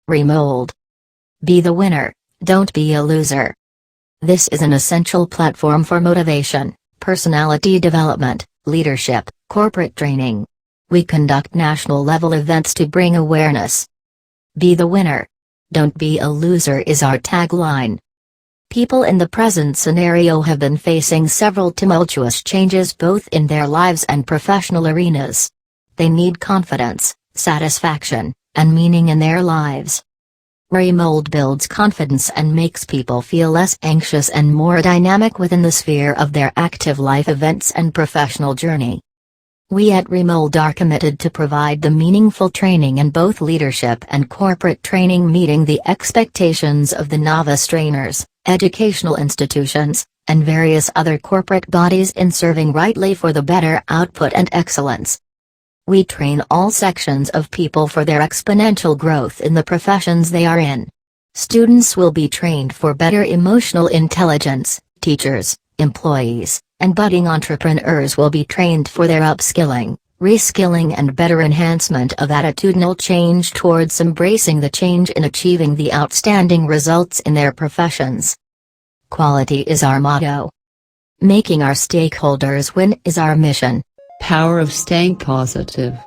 Remold. Be the winner, don't be a loser. This is an essential platform for motivation, personality development, leadership, corporate training. We conduct national-level events to bring awareness. Be the winner. Don't be a loser is our tagline. People in the present scenario have been facing several tumultuous changes both in their lives and professional arenas. They need confidence, satisfaction, and meaning in their lives. Remold builds confidence and makes people feel less anxious and more dynamic within the sphere of their active life events and professional journey. We at Remold are committed to provide the meaningful training in both leadership and corporate training, meeting the expectations of the novice trainers, educational institutions, and various other corporate bodies in serving rightly for the better output and excellence. We train all sections of people for their exponential growth in the professions they are in. Students will be trained for better emotional intelligence, teachers, employees, and budding entrepreneurs will be trained for their upskilling, reskilling and better enhancement of attitudinal change towards embracing the change in achieving the outstanding results in their professions. Quality is our motto. Making our stakeholders win is our mission. Power of staying positive.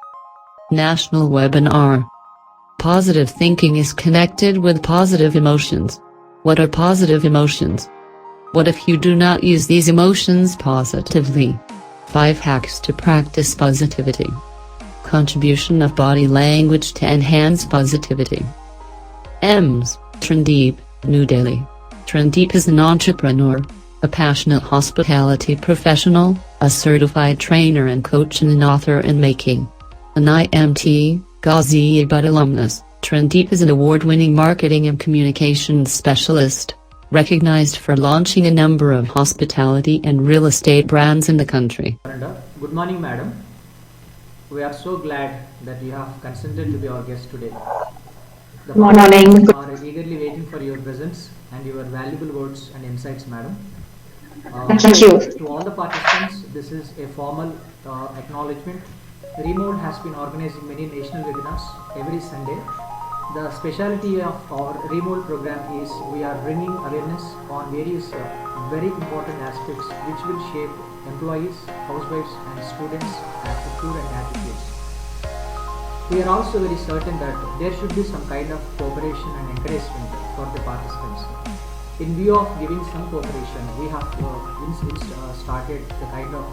National webinar. Positive thinking is connected with positive emotions. What are positive emotions? What if you do not use these emotions positively? 5 hacks to practice positivity. Contribution of body language to enhance positivity. EMS, Trandeep, New Delhi. Trandeep is an entrepreneur, a passionate hospitality professional, a certified trainer and coach and an author in making. An IMT, Ghaziabad alumnus, Trandeep is an award-winning marketing and communications specialist, recognized for launching a number of hospitality and real estate brands in the country. Good morning, madam. We are so glad that you have consented to be our guest today. The morning. Are eagerly waiting for your presence and your valuable words and insights, madam. Thank you. To all the participants, this is a formal acknowledgement. Remold has been organizing many national webinars every Sunday. The specialty of our Remold program is we are bringing awareness on various very important aspects which will shape employees, housewives and students' attitude and attitudes. We are also very certain that there should be some kind of cooperation and encouragement for the participants. In view of giving some cooperation, we have started the kind of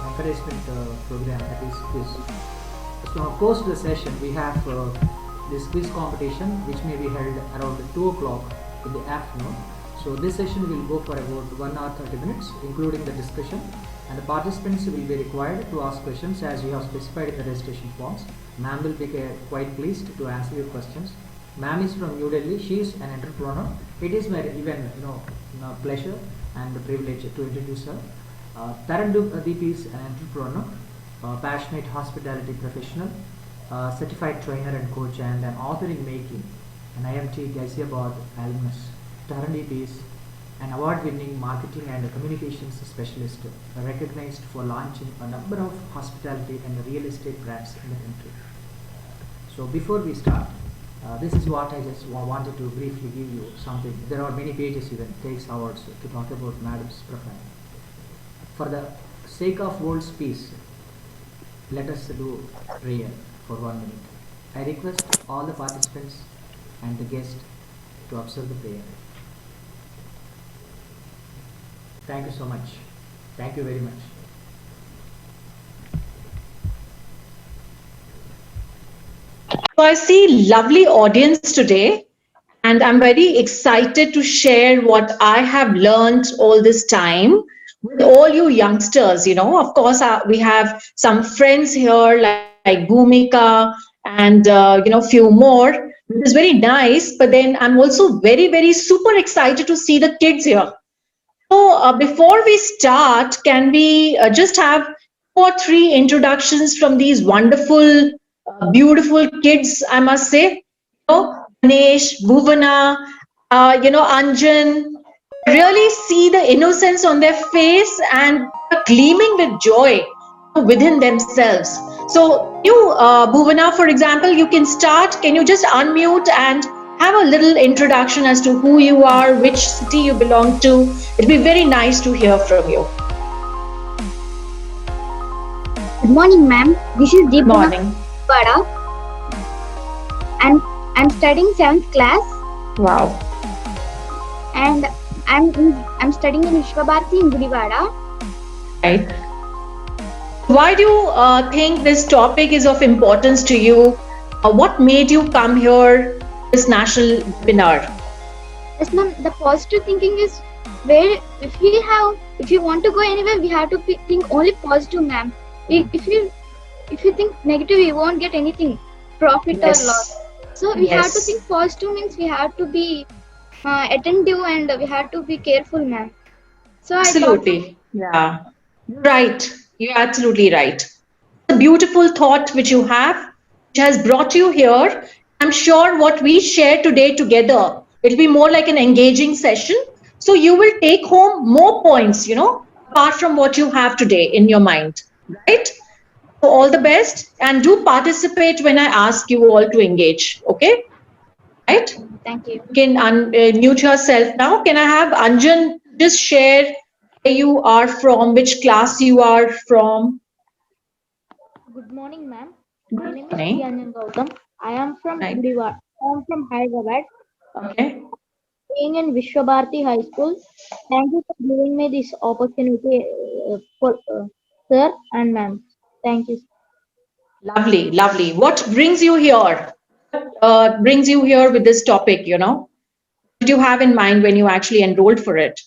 encouragement program, that is quiz. So post the session, we have this quiz competition which may be held around 2 o'clock in the afternoon. So this session will go for about 1 hour 30 minutes, including the discussion, and the participants will be required to ask questions as you have specified in the registration forms. Ma'am will be quite pleased to answer your questions. Ma'am is from New Delhi. She is an entrepreneur. It is my even pleasure and privilege to introduce her. Tarandeep is an entrepreneur, passionate hospitality professional, certified trainer and coach, and an author in making, an IMT Ghaziabad alumnus. Tarandeep is an award-winning marketing and communications specialist, recognized for launching a number of hospitality and real estate brands in the country. So before we start, this is what I just wanted to briefly give you something. There are many pages, even takes hours to talk about Madam's profile. For the sake of world's peace, let us do prayer for 1 minute. I request all the participants and the guests to observe the prayer. Thank you so much. Thank you very much. So I see lovely audience today, and I'm very excited to share what I have learned all this time with all you youngsters. Of course, we have some friends here like Bhumika and few more, which is very nice. But then I'm also very, very super excited to see the kids here. So before we start, can we just have 2 or 3 introductions from these wonderful, beautiful kids, I must say. Ganesh, Bhuvana, Anjan. Really see the innocence on their face and gleaming with joy within themselves. So Bhuvana, for example, you can start. Can you just unmute and have a little introduction as to who you are, which city you belong to? It'd be very nice to hear from you. Good morning, ma'am. This is Good Deep morning. Pada, and I'm studying 7th class, Wow. and I'm studying in Vishwabharati in Gudivada. Right. Why do you think this topic is of importance to you? What made you come here, this national webinar? Yes, ma'am. The positive thinking is where if you want to go anywhere, we have to think only positive, ma'am. If you think negative, you won't get anything, profit or loss. So we have to think positive means we have to be attentive and we have to be careful, ma'am. So Absolutely. Yeah. Right. You're absolutely right. A beautiful thought which you have, which has brought you here. I'm sure what we share today together, it'll be more like an engaging session. So you will take home more points, apart from what you have today in your mind, right? So all the best, and do participate when I ask you all to engage. Okay? Right? Thank you. You can unmute yourself now. Can I have Anjan just share where you are from, which class you are from? Good morning, ma'am. My name is morning. Anjan Gautam. I am from Right. Gudivada. I am from Hyderabad. Okay. Being in Vishwabharati High School. Thank you for giving me this opportunity, sir and ma'am. Thank you. Lovely, lovely. What brings you here? Brings you here with this topic, What did you have in mind when you actually enrolled for it?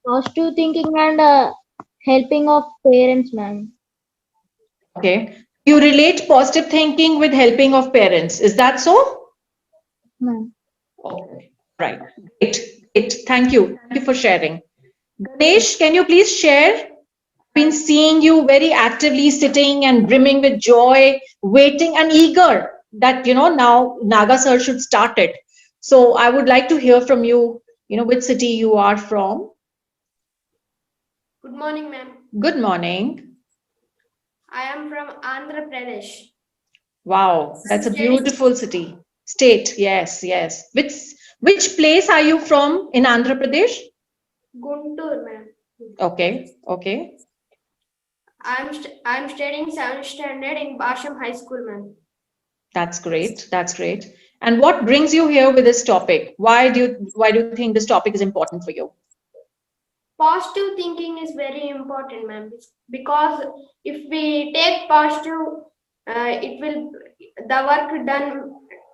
Positive thinking and helping of parents, ma'am. Okay. You relate positive thinking with helping of parents. Is that so? Ma'am. Okay. Right. Great. Great. Thank you. Thank you for sharing. Ganesh, can you please share? Been seeing you very actively sitting and brimming with joy, waiting and eager that, now Naga sir should start it. So I would like to hear from you, which city you are from. Good morning, ma'am. Good morning. I am from Andhra Pradesh. Wow, that's a beautiful city. State, yes, yes. Which place are you from in Andhra Pradesh? Guntur, ma'am. Okay, okay. I'm studying 7th standard in Basham High School, ma'am. That's great. That's great. And what brings you here with this topic? Why do you think this topic is important for you? Positive thinking is very important, ma'am, because if we take positive,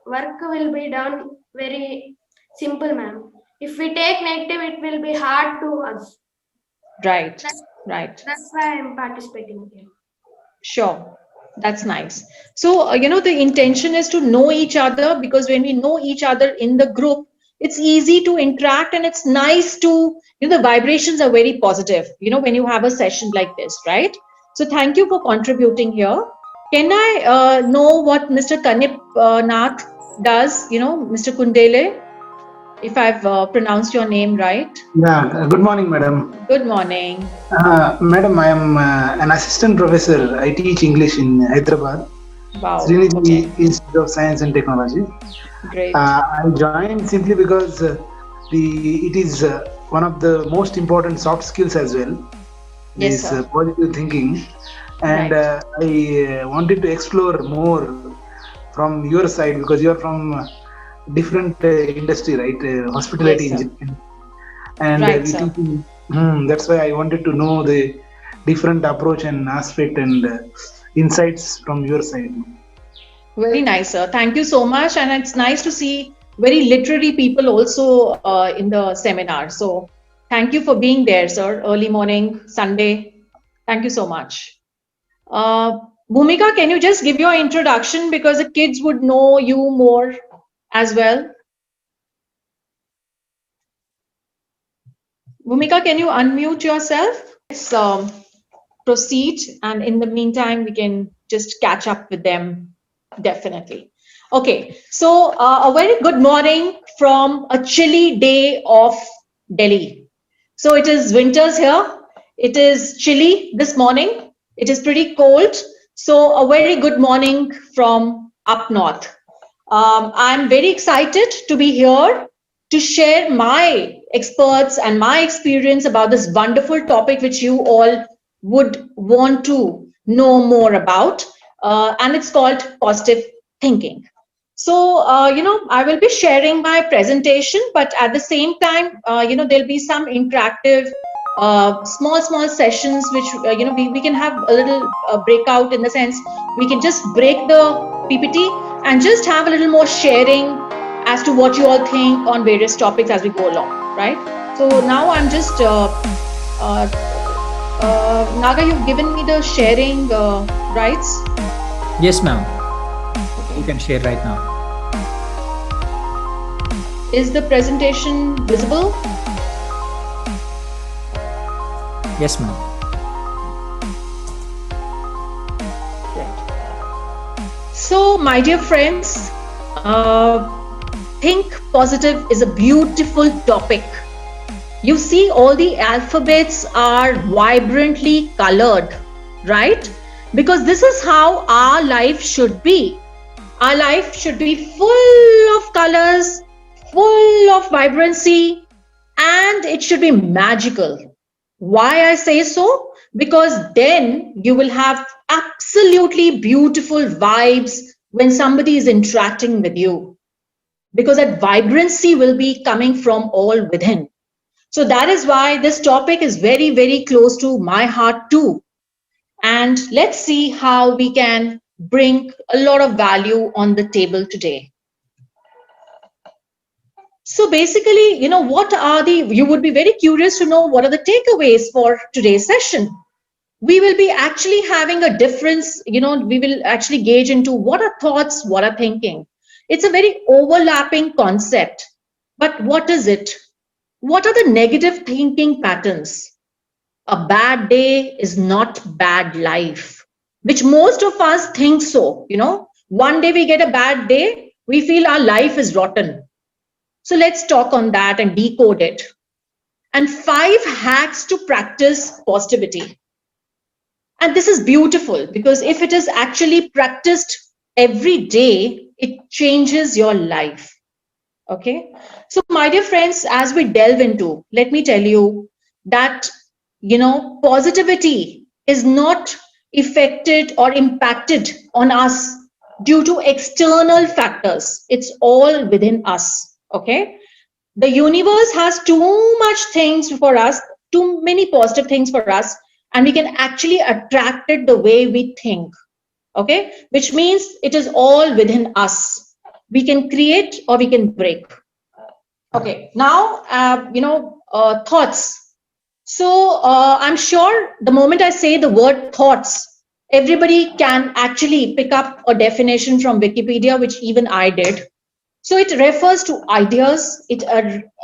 work will be done very simple, ma'am. If we take negative, it will be hard to us. Right, right. That's why I'm participating here. Sure. That's nice. So, the intention is to know each other, because when we know each other in the group, it's easy to interact and it's nice to, the vibrations are very positive, when you have a session like this, right? So thank you for contributing here. Can I know what Mr. Kanip Nath does, Mr. Kundele, if I've pronounced your name right? Yeah, good morning, madam. Good morning. Madam, I am an assistant professor. I teach English in Hyderabad, Wow. Srinidhi Okay. Institute of Science and Technology. Great. I joined simply because it is one of the most important soft skills as well. Yes, This sir. positive thinking, and Right. I wanted to explore more from your side, because you are from different industry, right? Hospitality Yes, sir. engineering, and Right, we sir. teaching. That's why I wanted to know the different approach and aspect and insights from your side. Very nice, sir. Thank you so much. And it's nice to see very literary people also in the seminar. So thank you for being there, sir. Early morning, Sunday. Thank you so much. Bhumika, can you just give your introduction, because the kids would know you more as well? Bhumika, can you unmute yourself? Yes, proceed. And in the meantime, we can just catch up with them. Definitely. Okay, so a very good morning from a chilly day of Delhi. So it is winters here. It is chilly this morning. It is pretty cold. So a very good morning from up north. I'm very excited to be here to share my experts and my experience about this wonderful topic which you all would want to know more about. And it's called positive thinking. So, I will be sharing my presentation, but at the same time, there'll be some interactive small sessions which we can have a little breakout, in the sense we can just break the PPT and just have a little more sharing as to what you all think on various topics as we go along, right? So now I'm just Naga, you've given me the sharing rights. Yes, ma'am. You can share right now. Is the presentation visible? Yes, ma'am. So, my dear friends, think positive is a beautiful topic. You see, all the alphabets are vibrantly colored, right? Because this is how our life should be. Our life should be full of colors, full of vibrancy, and it should be magical. Why I say so? Because then you will have absolutely beautiful vibes when somebody is interacting with you. Because that vibrancy will be coming from all within. So that is why this topic is very, very close to my heart too. And let's see how we can bring a lot of value on the table today. So basically, what are you would be very curious to know what are the takeaways for today's session. We will be actually having a difference, we will actually gauge into what are thoughts, what are thinking. It's a very overlapping concept, but what is it? What are the negative thinking patterns? A bad day is not bad life, which most of us think so, One day we get a bad day, we feel our life is rotten. So let's talk on that and decode it. And 5 hacks to practice positivity. And this is beautiful because if it is actually practiced every day, it changes your life. Okay. So my dear friends, as we delve into, let me tell you that, positivity is not affected or impacted on us due to external factors. It's all within us. Okay. The universe has too much things for us, too many positive things for us, and we can actually attract it the way we think. Okay. Which means it is all within us. We can create or we can break. Okay. Now, thoughts. So I'm sure the moment I say the word thoughts, everybody can actually pick up a definition from Wikipedia, which even I did. So it refers to ideas, it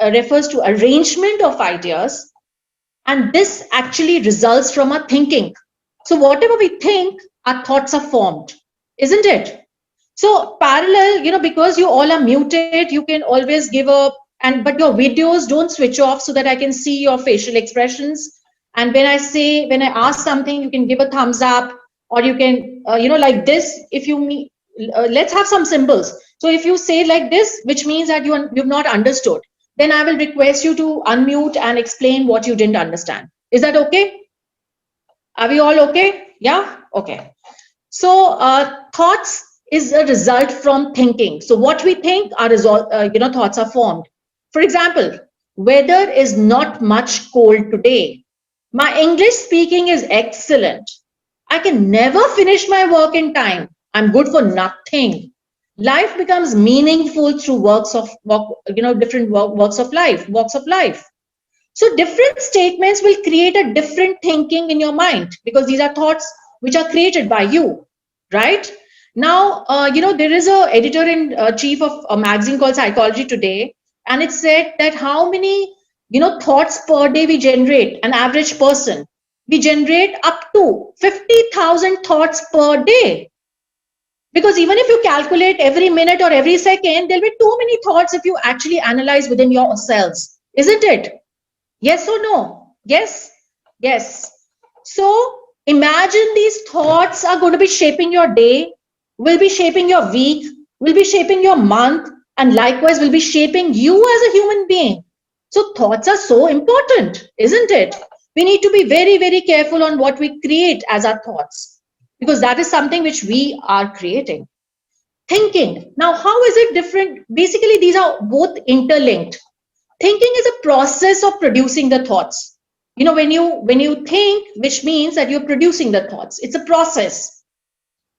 refers to arrangement of ideas, and this actually results from our thinking. So whatever we think, our thoughts are formed, isn't it? So parallel, because you all are muted, you can always give but your videos don't switch off so that I can see your facial expressions. And when I ask something, you can give a thumbs up, or you can, like this, if you let's have some symbols. So if you say like this, which means that you've not understood, then I will request you to unmute and explain what you didn't understand. Is that okay? Are we all okay? Yeah? Okay. So thoughts is a result from thinking. So what we think, our thoughts are formed. For example, weather is not much cold today. My English speaking is excellent. I can never finish my work in time. I'm good for nothing. Life becomes meaningful through different walks of life. So different statements will create a different thinking in your mind, because these are thoughts which are created by you, right? Now, there is a editor-in-chief of a magazine called Psychology Today, and it said that how many, thoughts per day we generate, an average person. We generate up to 50,000 thoughts per day. Because even if you calculate every minute or every second, there'll be too many thoughts if you actually analyze within yourselves, isn't it? Yes or no? Yes? Yes. So Imagine these thoughts are going to be shaping your day, will be shaping your week, will be shaping your month, and likewise will be shaping you as a human being. So thoughts are so important, isn't it? We need to be very, very careful on what we create as our thoughts, because that is something which we are creating. Thinking. Now, how is it different? Basically, these are both interlinked. Thinking is a process of producing the thoughts. You know, when you think, which means that you're producing the thoughts. It's a process.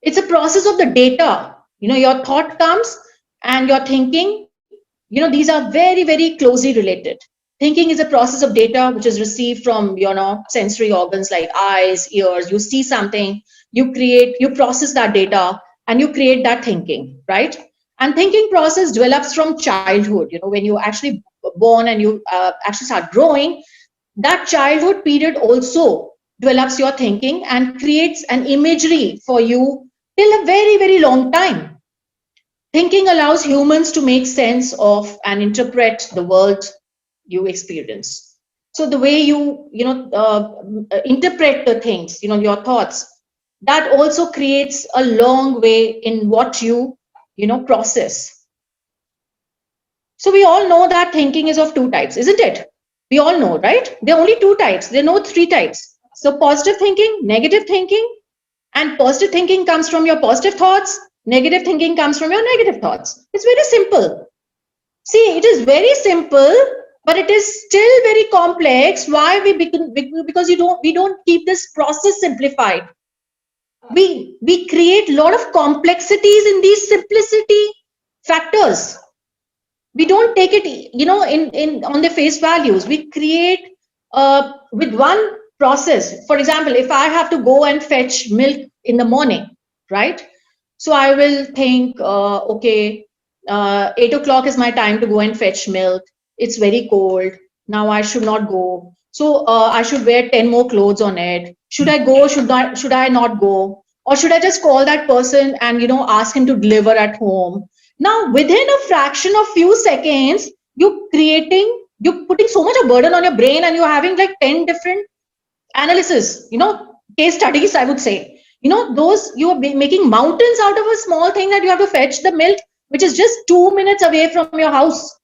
It's a process of the data. You know, your thought comes and your thinking, you know, these are very, very closely related. Thinking is a process of data which is received from, you know, sensory organs like eyes, ears. You see something, you process that data, and you create that thinking, right? And thinking process develops from childhood. You know, when you actually born and you actually start growing, that childhood period also develops your thinking and creates an imagery for you till a very, very long time. Thinking allows humans to make sense of and interpret the world you experience. So the way you interpret the things, you know, your thoughts, that also creates a long way in what you know, process. So we all know that thinking is of two types, isn't it? We all know, right? There are only two types. There are no three types. So positive thinking, negative thinking, and positive thinking comes from your positive thoughts. Negative thinking comes from your negative thoughts. It's very simple. See, it is very simple, but it is still very complex. Why? Because we don't keep this process simplified. We create a lot of complexities in these simplicity factors. We don't take it, you know, in on the face values. We create with one process. For example, if I have to go and fetch milk in the morning, right? So I will think, okay, 8 o'clock is my time to go and fetch milk. It's very cold. Now I should not go. So I should wear 10 more clothes on it. Should I go? Should I not go? Or should I just call that person and, you know, ask him to deliver at home? Now, within a fraction of few seconds, you're putting so much of burden on your brain, and you're having like 10 different analysis, you know, case studies, I would say. You know, those you are making mountains out of a small thing that you have to fetch the milk, which is just 2 minutes away from your house.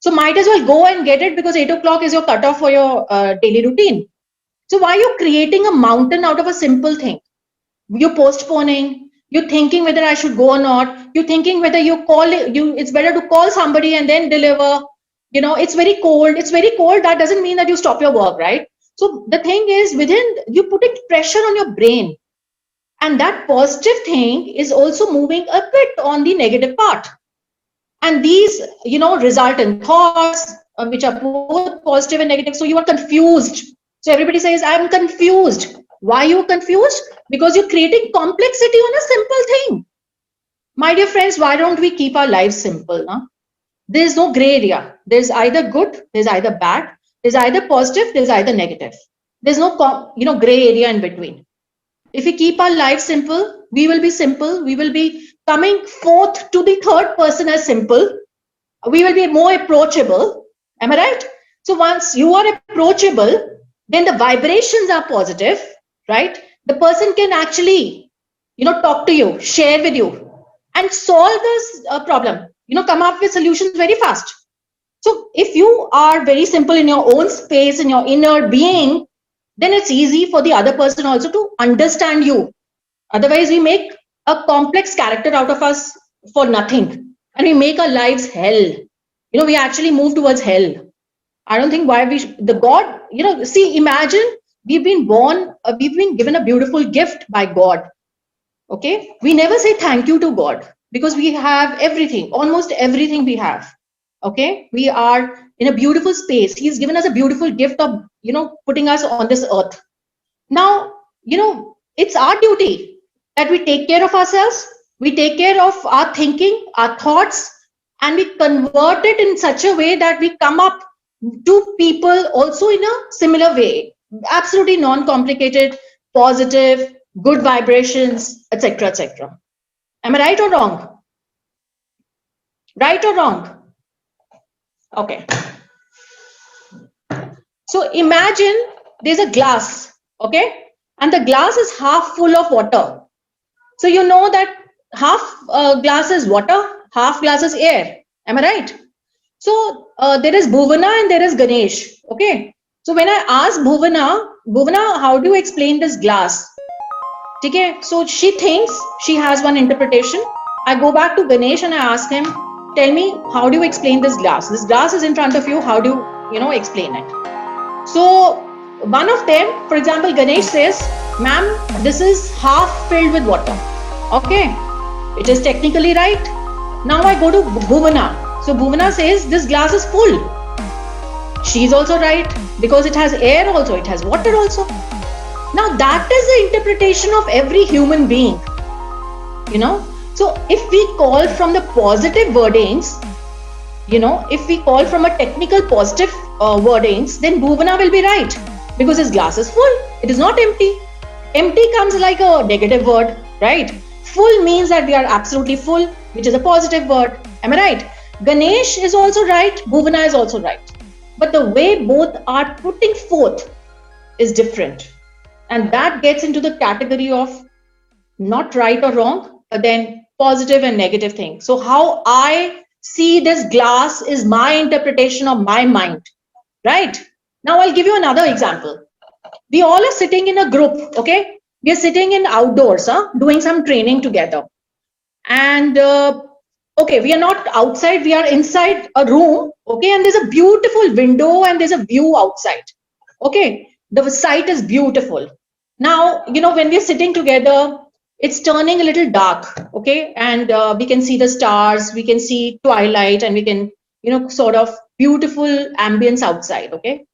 So might as well go and get it, because 8 o'clock is your cutoff for your daily routine. So why are you creating a mountain out of a simple thing? You're postponing, you're thinking whether I should go or not, you're thinking whether it's better to call somebody and then deliver. You know, it's very cold, that doesn't mean that you stop your work, right? So the thing is, within, you putting pressure on your brain, and that positive thing is also moving a bit on the negative part, and these, you know, result in thoughts which are both positive and negative. So you are confused. So everybody says, I'm confused. Why are you confused? Because you're creating complexity on a simple thing. My dear friends, why don't we keep our lives simple? No? There's no gray area. There's either good, there's either bad, there's either positive, there's either negative. There's no, you know, gray area in between. If we keep our lives simple, we will be simple. We will be coming forth to the third person as simple. We will be more approachable. Am I right? So once you are approachable, then the vibrations are positive, right? The person can actually, you know, talk to you, share with you, and solve this problem, you know, come up with solutions very fast. So if you are very simple in your own space, in your inner being, then it's easy for the other person also to understand you. Otherwise, we make a complex character out of us for nothing, and we make our lives hell. You know, we actually move towards hell. I don't think why the God, you know, see, imagine we've been born, we've been given a beautiful gift by God. Okay. We never say thank you to God, because we have everything, almost everything we have. Okay. We are in a beautiful space. He's given us a beautiful gift of, you know, putting us on this earth. Now, you know, it's our duty that we take care of ourselves. We take care of our thinking, our thoughts, and we convert it in such a way that we come up to people also in a similar way. Absolutely non-complicated, positive, good vibrations, etc., etc. Am I right or wrong? Right or wrong? Okay. So imagine there's a glass, okay? and the glass is half full of water. So you know that half glass is water, half glass is air. Am I right? So there is Bhuvana and there is Ganesh. Okay. So when I ask Bhuvana, how do you explain this glass? Okay. So she thinks she has one interpretation. I go back to Ganesh and I ask him, tell me, how do you explain this glass? This glass is in front of you. How do you explain it? So one of them, for example, Ganesh says, ma'am, this is half filled with water. Okay. It is technically right. Now I go to Bhuvana. So Bhuvana says this glass is full. She's also right because it has air also, it has water also. Now that is the interpretation of every human being. So if we call from the positive wordings, if we call from a technical positive wordings, then Bhuvana will be right because his glass is full. It is not empty. Empty comes like a negative word, right? Full means that we are absolutely full, which is a positive word. Am I right? Ganesh is also right. Bhuvana is also right. But the way both are putting forth is different. And that gets into the category of not right or wrong, but then positive and negative thing. So how I see this glass is my interpretation of my mind, right? Now I'll give you another example. We all are sitting in a group, okay? We are sitting in outdoors, doing some training together. And okay, we are not outside, we are inside a room, okay? And there's a beautiful window and there's a view outside, okay? The site is beautiful. Now, when we're sitting together, it's turning a little dark, okay? And we can see the stars, we can see twilight, and we can, sort of beautiful ambience outside, okay?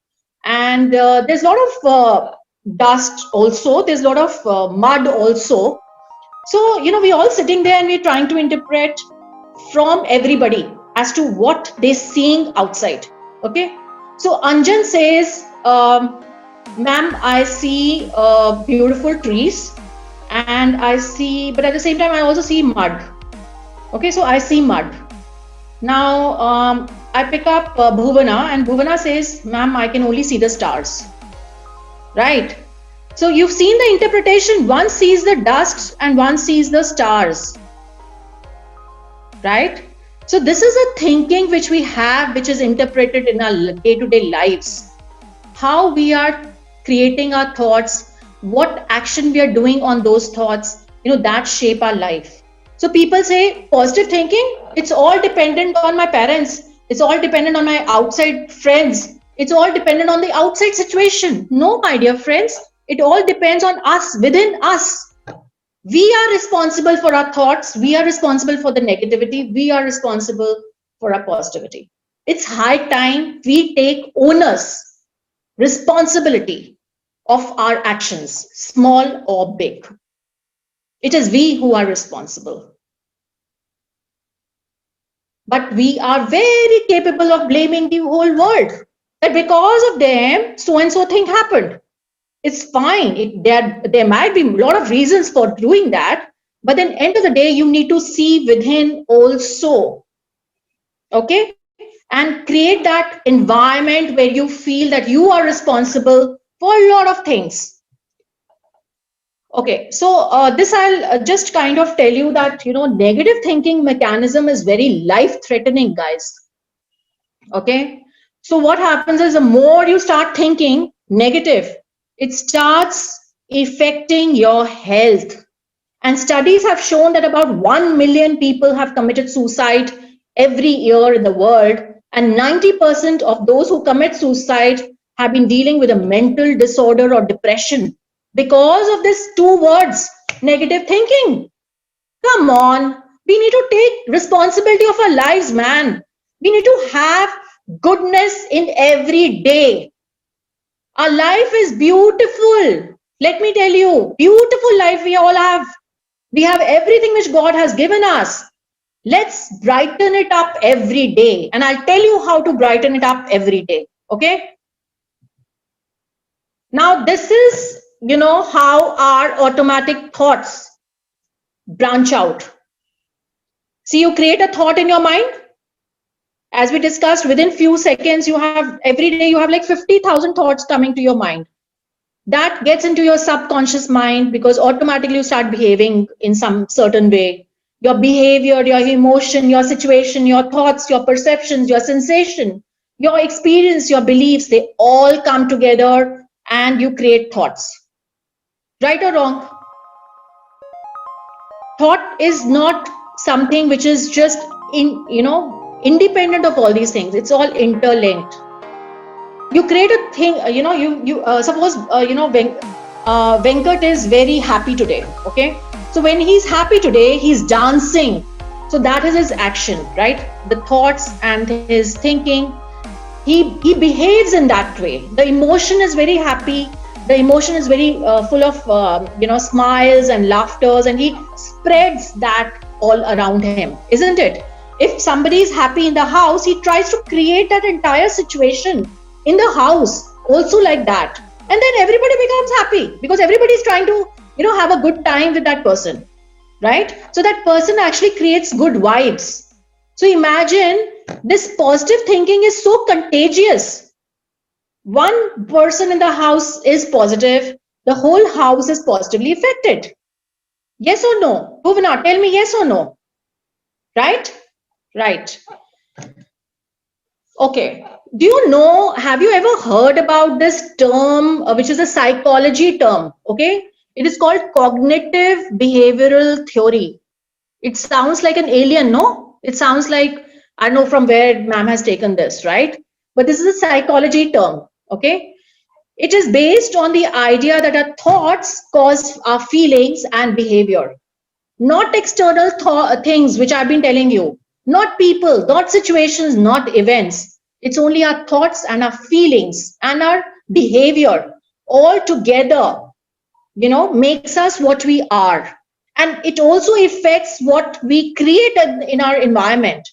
And there's a lot of dust also, there's a lot of mud also. So, we're all sitting there and we're trying to interpret from everybody as to what they're seeing outside, okay? So Anjan says, ma'am, I see beautiful trees and I see, but at the same time, I also see mud. Okay, so I see mud. Now, I pick up Bhuvana and Bhuvana says, ma'am, I can only see the stars. Right? So you've seen the interpretation. One sees the dust and one sees the stars. Right? So this is a thinking which we have, which is interpreted in our day-to-day lives. How we are creating our thoughts, what action we are doing on those thoughts, that shape our life. So people say positive thinking, it's all dependent on my parents. It's all dependent on my outside friends. It's all dependent on the outside situation. No, my dear friends, it all depends on us, within us. We are responsible for our thoughts. We are responsible for the negativity. We are responsible for our positivity. It's high time we take onus, responsibility of our actions, small or big. It is we who are responsible. But we are very capable of blaming the whole world. That because of them, so-and-so thing happened. It's fine. There might be a lot of reasons for doing that. But then end of the day, you need to see within also. Okay? And create that environment where you feel that you are responsible for a lot of things. Okay, so this I'll just kind of tell you that, negative thinking mechanism is very life-threatening, guys. Okay, so what happens is the more you start thinking negative, it starts affecting your health. And studies have shown that about 1 million people have committed suicide every year in the world. And 90% of those who commit suicide have been dealing with a mental disorder or depression because of these two words, negative thinking. Come on, we need to take responsibility of our lives, man. We need to have goodness in every day. Our life is beautiful. Let me tell you, beautiful life we all have. We have everything which God has given us. Let's brighten it up every day. And I'll tell you how to brighten it up every day. Okay? Now, this is, how our automatic thoughts branch out. See, you create a thought in your mind. As we discussed, within few seconds, every day you have like 50,000 thoughts coming to your mind. That gets into your subconscious mind because automatically you start behaving in some certain way. Your behavior, your emotion, your situation, your thoughts, your perceptions, your sensation, your experience, your beliefs, they all come together and you create thoughts. Right or wrong? Thought is not something which is just independent of all these things. It's all interlinked. You create a thing, you suppose Venkat is very happy today. Okay, so when he's happy today, he's dancing. So that is his action, right? The thoughts and his thinking, he behaves in that way. The emotion is very happy, the emotion is very full of smiles and laughters, and he spreads that all around him, isn't it? If somebody is happy in the house, he tries to create that entire situation in the house also like that, and then everybody becomes happy because everybody is trying to have a good time with that person, right? So that person actually creates good vibes. So imagine, this positive thinking is so contagious. One person in the house is positive, the whole house is positively affected. Yes or no? Bhuvana, tell me yes or no. Right? Right. Okay. Do you know, have you ever heard about this term, which is a psychology term? Okay. It is called cognitive behavioral theory. It sounds like an alien, no? It sounds like, I don't know from where ma'am has taken this, right? But this is a psychology term, okay? It is based on the idea that our thoughts cause our feelings and behavior, not external things which I've been telling you, not people, not situations, not events. It's only our thoughts and our feelings and our behavior all together, makes us what we are. And it also affects what we create in our environment.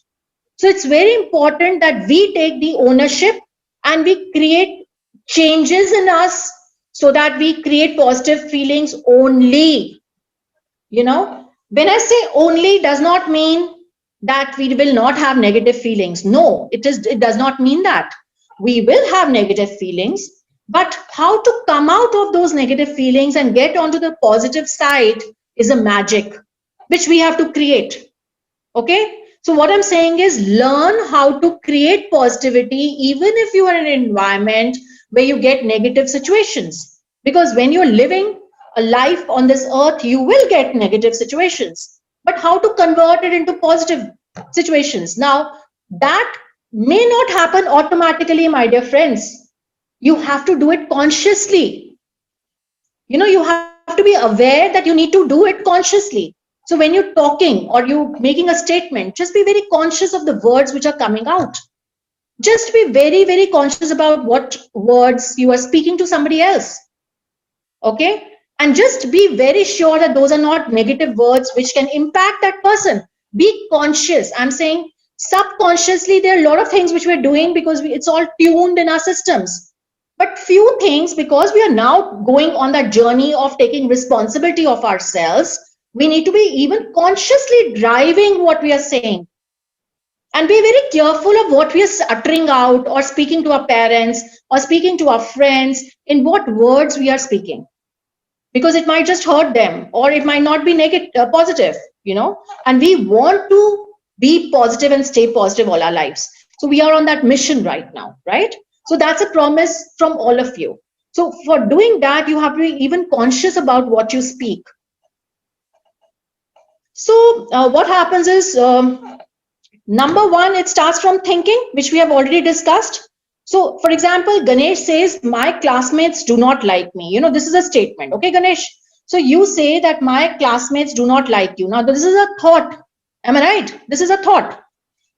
So it's very important that we take the ownership and we create changes in us so that we create positive feelings only. When I say only, does not mean that we will not have negative feelings. No, it does not mean that. We will have negative feelings, but how to come out of those negative feelings and get onto the positive side is a magic which we have to create. Okay? So what I'm saying is, learn how to create positivity even if you are in an environment where you get negative situations. Because when you're living a life on this earth, you will get negative situations. But how to convert it into positive situations? Now, that may not happen automatically, my dear friends. You have to do it consciously. You have to be aware that you need to do it consciously. So when you're talking or you're making a statement, just be very conscious of the words which are coming out. Just be very, very conscious about what words you are speaking to somebody else. Okay? And just be very sure that those are not negative words which can impact that person. Be conscious. I'm saying subconsciously, there are a lot of things which we're doing because it's all tuned in our systems. But few things, because we are now going on that journey of taking responsibility of ourselves, we need to be even consciously driving what we are saying. And be very careful of what we are uttering out or speaking to our parents or speaking to our friends, in what words we are speaking. Because it might just hurt them or it might not be positive, and we want to be positive and stay positive all our lives. So we are on that mission right now, right? So that's a promise from all of you. So for doing that, you have to be even conscious about what you speak. So what happens is, number one, it starts from thinking, which we have already discussed. So for example, Ganesh says, my classmates do not like me. This is a statement. Okay, Ganesh. So you say that my classmates do not like you. Now this is a thought. Am I right? This is a thought.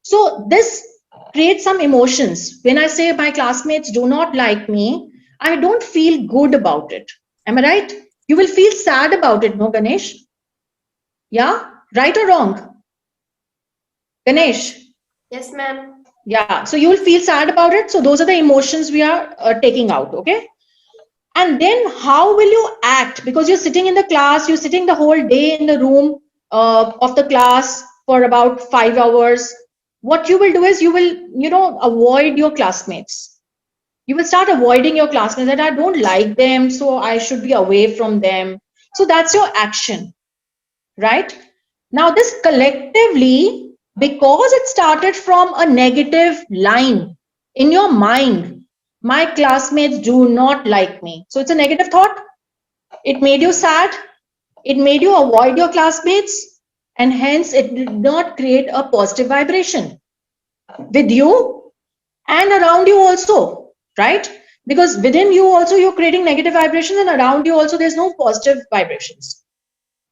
So this create some emotions. When I say my classmates do not like me, I don't feel good about it. Am I right? You will feel sad about it, no, Ganesh? Yeah? Right or wrong? Ganesh? Yes, ma'am. Yeah, so you will feel sad about it. So those are the emotions we are taking out, okay? And then how will you act? Because you're sitting in the class, you're sitting the whole day in the room of the class for about 5 hours. What you will do is you will, avoid your classmates. You will start avoiding your classmates, that I don't like them, so I should be away from them. So that's your action, right? Now this collectively, because it started from a negative line in your mind, my classmates do not like me. So it's a negative thought. It made you sad. It made you avoid your classmates, and hence it did not create a positive vibration with you and around you also, right? Because within you also you're creating negative vibrations, and around you also there's no positive vibrations,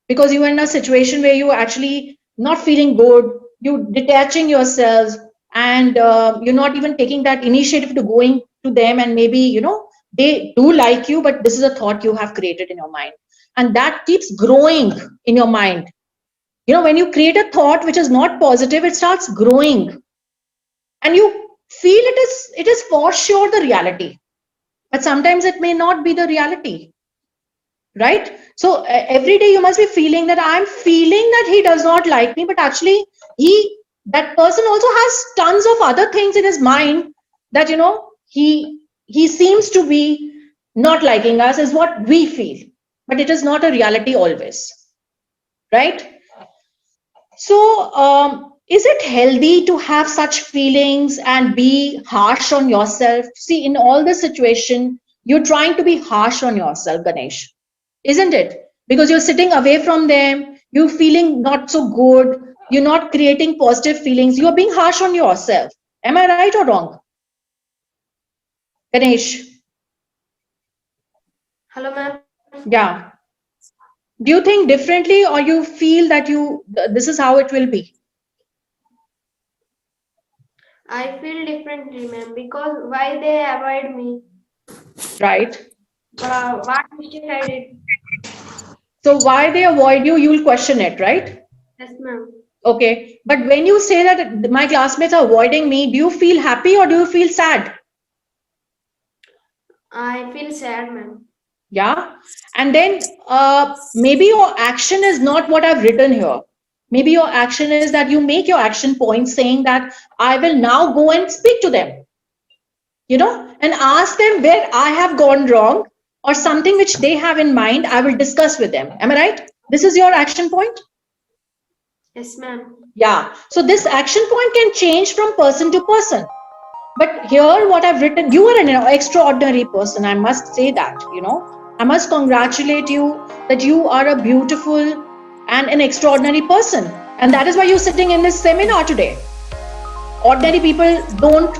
because you are in a situation where you are actually not feeling good, you detaching yourselves, and you're not even taking that initiative to going to them, and maybe they do like you, but this is a thought you have created in your mind, and that keeps growing in your mind. When you create a thought which is not positive, it starts growing, and you feel it is for sure the reality, but sometimes it may not be the reality, right? So every day you must be feeling that I'm feeling that he does not like me, but actually that person also has tons of other things in his mind, that he seems to be not liking us, is what we feel, but it is not a reality always, right? So is it healthy to have such feelings and be harsh on yourself? See, in all this situation, you're trying to be harsh on yourself, Ganesh, isn't it? Because you're sitting away from them, you're feeling not so good, you're not creating positive feelings, you're being harsh on yourself. Am I right or wrong, Ganesh? Hello, ma'am. Yeah. Do you think differently, or you feel that this is how it will be? I feel differently, ma'am, because why they avoid me? Right. What mistake I did? So why they avoid you, you'll question it, right? Yes, ma'am. Okay. But when you say that my classmates are avoiding me, do you feel happy or do you feel sad? I feel sad, ma'am. Yeah. And then maybe your action is not what I've written here. Maybe your action is that you make your action point saying that I will now go and speak to them, and ask them where I have gone wrong, or something which they have in mind, I will discuss with them. Am I right? This is your action point? Yes, ma'am. Yeah. So this action point can change from person to person. But here, what I've written, you are an extraordinary person. I must say that. I must congratulate you that you are a beautiful and an extraordinary person. And that is why you're sitting in this seminar today. Ordinary people don't,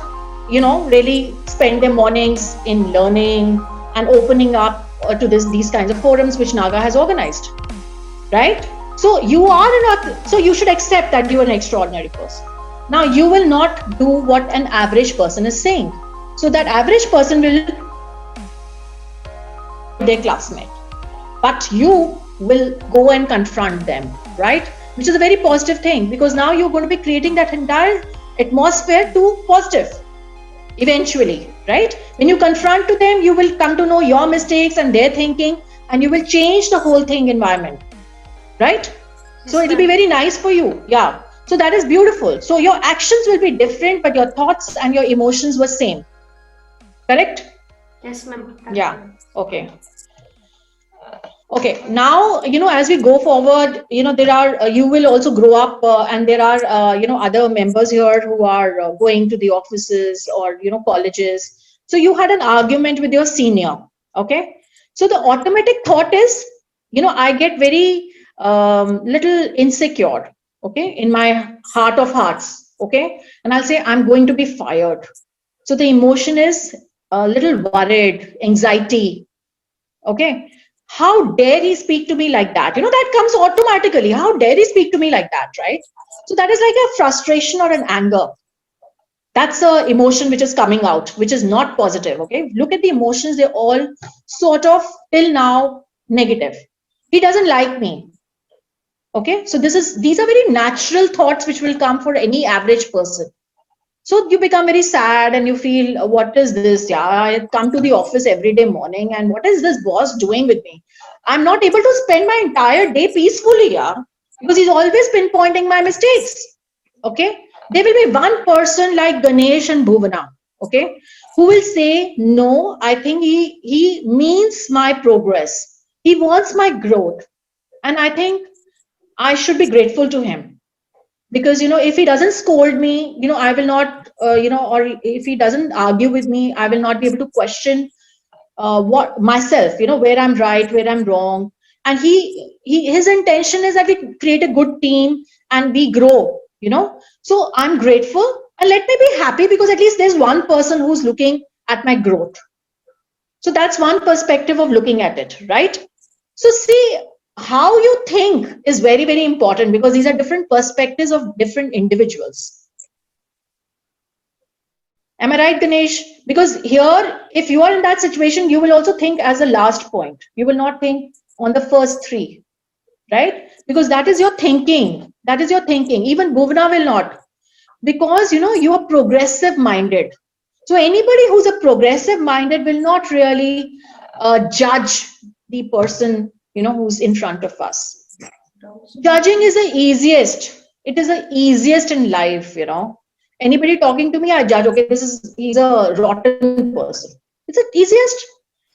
really spend their mornings in learning and opening up to these kinds of forums which Naga has organized, right? So so you should accept that you are an extraordinary person. Now you will not do what an average person is saying. So that average person will their classmate, but you will go and confront them, right? Which is a very positive thing, because now you're going to be creating that entire atmosphere to positive eventually, right? When you confront to them, you will come to know your mistakes and their thinking, and you will change the whole thing environment, right? Yes, so it'll be ma'am. very nice for you. Yeah. So that is beautiful. So your actions will be different, but your thoughts and your emotions were same. Correct? Yes, ma'am. Yeah. Okay. Okay. Now, as we go forward, there are, you will also grow up, and there are, other members here who are going to the offices or, colleges. So you had an argument with your senior. Okay. So the automatic thought is, I get very little insecure. Okay. In my heart of hearts. Okay. And I'll say, I'm going to be fired. So the emotion is a little worried, anxiety. Okay. How dare he speak to me like that? That comes automatically. How dare he speak to me like that, right? So that is like a frustration or an anger. That's a emotion which is coming out, which is not positive. Okay. Look at the emotions. They're all sort of till now negative. He doesn't like me. Okay. So these are very natural thoughts which will come for any average person. So you become very sad and you feel, what is this? Yeah, I come to the office every day morning, and what is this boss doing with me? I'm not able to spend my entire day peacefully, yeah, because he's always pinpointing my mistakes. Okay. There will be one person like Ganesh and Bhuvana. Okay, who will say, no, I think he means my progress. He wants my growth. And I think I should be grateful to him, because if he doesn't scold me, I will not or if he doesn't argue with me, I will not be able to question what myself, where I'm right, where I'm wrong. And his intention is that we create a good team and we grow, so I'm grateful, and let me be happy, because at least there's one person who's looking at my growth. So that's one perspective of looking at it, right? So see, how you think is very, very important, because these are different perspectives of different individuals. Am I right, Ganesh? Because here, if you are in that situation, you will also think as a last point. You will not think on the first three, right? Because that is your thinking. That is your thinking. Even Bhuvna will not, because you are progressive minded. So anybody who's a progressive minded will not really judge the person who's in front of us. Judging is the easiest. It is the easiest in life. Anybody talking to me, I judge. Okay, he's a rotten person. It's the easiest.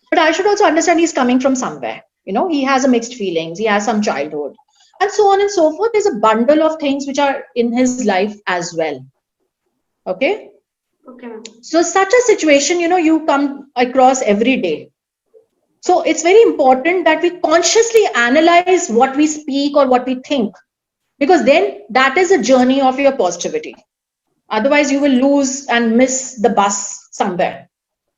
But I should also understand he's coming from somewhere. He has a mixed feelings. He has some childhood, and so on and so forth. There's a bundle of things which are in his life as well. Okay. Okay. So such a situation, you come across every day. So it's very important that we consciously analyze what we speak or what we think, because then that is a journey of your positivity. Otherwise, you will lose and miss the bus somewhere.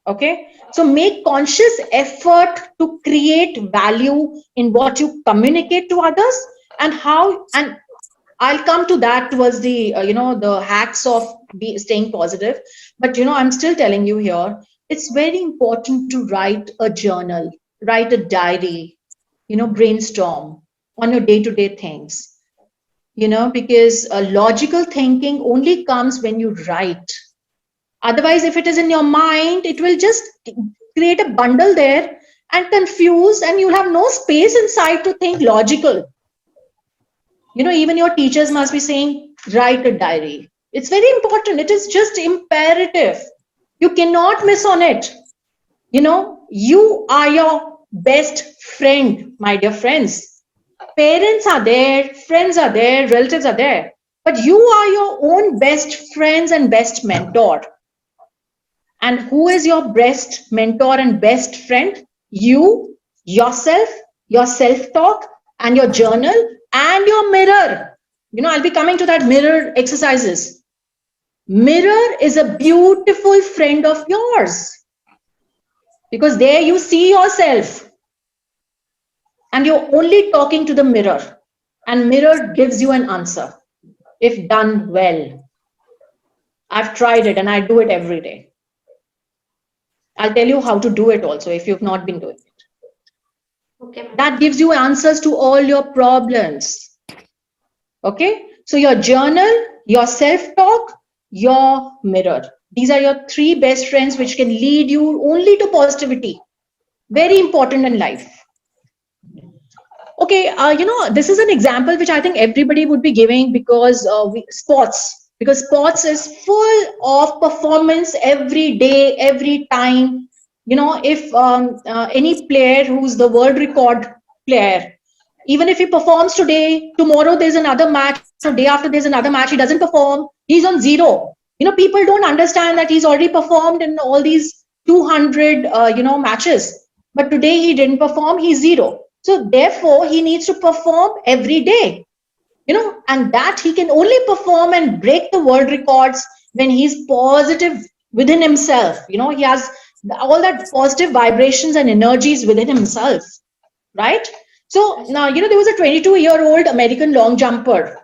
Okay. So make conscious effort to create value in what you communicate to others, and how, and I'll come to that towards the the hacks of staying positive. But I'm still telling you here, it's very important to write a journal, write a diary, brainstorm on your day-to-day things. Because logical thinking only comes when you write. Otherwise, if it is in your mind, it will just create a bundle there and confuse, and you'll have no space inside to think logical. Even your teachers must be saying, write a diary. It's very important. It is just imperative. You cannot miss on it. You are your best friend, my dear friends. Parents are there, friends are there, relatives are there. But you are your own best friends and best mentor. And who is your best mentor and best friend? You, yourself, your self-talk, and your journal, and your mirror. I'll be coming to that mirror exercises. Mirror is a beautiful friend of yours, because there you see yourself, and you're only talking to the mirror, and mirror gives you an answer if done well. I've tried it and I do it every day. I'll tell you how to do it also if you've not been doing it. Okay. That gives you answers to all your problems. Okay. So your journal, your self-talk, your mirror. These are your three best friends which can lead you only to positivity. Very important in life. Okay. This is an example which I think everybody would be giving, because sports. Because sports is full of performance every day, every time. If any player who's the world record player, even if he performs today, tomorrow there's another match, or day after there's another match, he doesn't perform, he's on zero. People don't understand that he's already performed in all these 200, matches. But today he didn't perform, he's zero. So therefore, he needs to perform every day. And that he can only perform and break the world records when he's positive within himself. He has all that positive vibrations and energies within himself, right? So now, there was a 22-year-old American long jumper.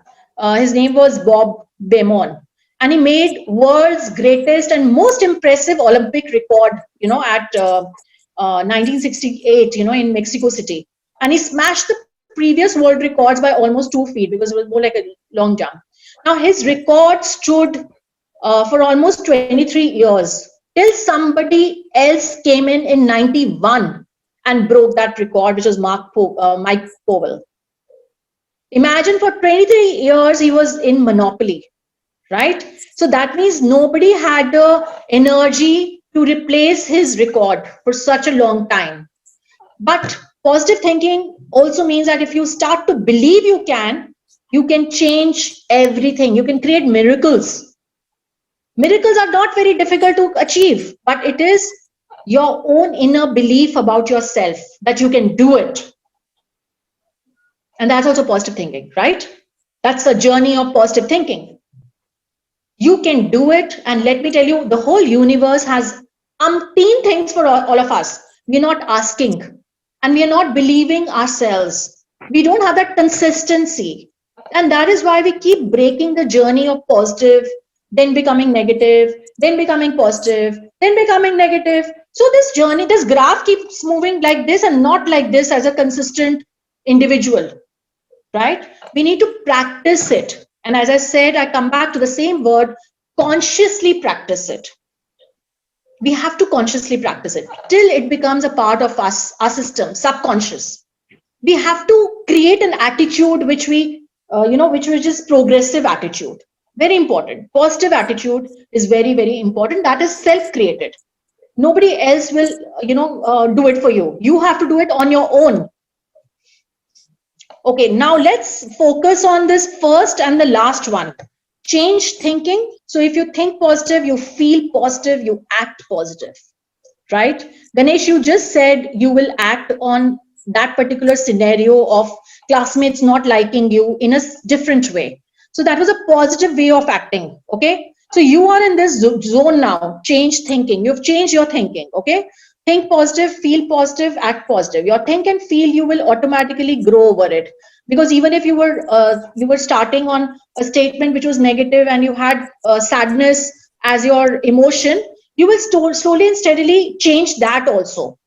His name was Bob Beamon, and he made world's greatest and most impressive Olympic record, at 1968, in Mexico City. And he smashed the previous world records by almost 2 feet, because it was more like a long jump. Now his record stood for almost 23 years till somebody else came in 91 and broke that record, which was Mike Powell. Imagine, for 23 years he was in monopoly. right? So that means nobody had the energy to replace his record for such a long time. But positive thinking also means that if you start to believe you can change everything. You can create miracles. Miracles are not very difficult to achieve, but it is your own inner belief about yourself that you can do it. And that's also positive thinking, right? That's the journey of positive thinking. You can do it. And let me tell you, the whole universe has umpteen things for all of us. We're not asking and we are not believing ourselves. We don't have that consistency. And that is why we keep breaking the journey of positive, then becoming negative, then becoming positive, then becoming negative. So this journey, this graph keeps moving like this and not like this as a consistent individual, right? We need to practice it. And as I said, I come back to the same word, consciously practice it. We have to consciously practice it till it becomes a part of us, our system, subconscious. We have to create an attitude which which is progressive attitude. Very important. Positive attitude is very, very important. That is self-created. Nobody else will, do it for you. You have to do it on your own. Okay, now let's focus on this first and the last one. Change thinking. So if you think positive, you feel positive, you act positive, right? Ganesh, you just said you will act on that particular scenario of classmates not liking you in a different way. So that was a positive way of acting, okay? So you are in this zone now, change thinking. You've changed your thinking, okay? Think positive, feel positive, act positive. Your think and feel, you will automatically grow over it. Because even if you were starting on a statement which was negative and you had sadness as your emotion, you will slowly and steadily change that also,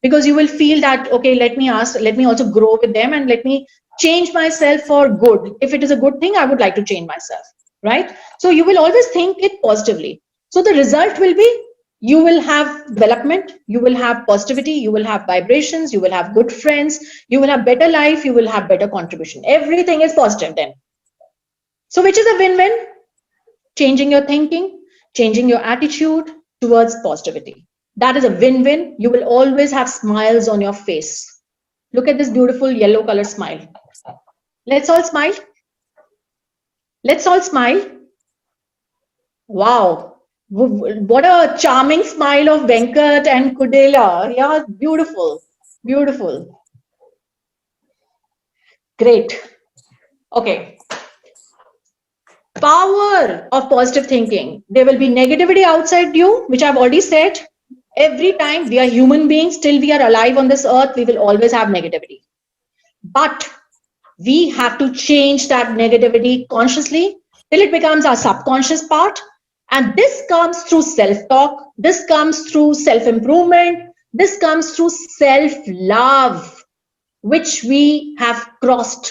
because you will feel that, okay, let me also grow with them and let me change myself for good. If it is a good thing, I would like to change myself, right? So you will always think it positively. So the result will be, you will have development, you will have positivity, you will have vibrations, you will have good friends, you will have better life, you will have better contribution. Everything is positive then. So which is a win-win? Changing your thinking, changing your attitude towards positivity. That is a win-win. You will always have smiles on your face. Look at this beautiful yellow color smile. Let's all smile. Let's all smile. Wow. What a charming smile of Venkat and Kudela. Yeah, beautiful, beautiful. Great. Okay. Power of positive thinking. There will be negativity outside you, which I've already said. Every time we are human beings, till we are alive on this earth, we will always have negativity. But we have to change that negativity consciously till it becomes our subconscious part. And this comes through self-talk, this comes through self-improvement, this comes through self-love, which we have crossed.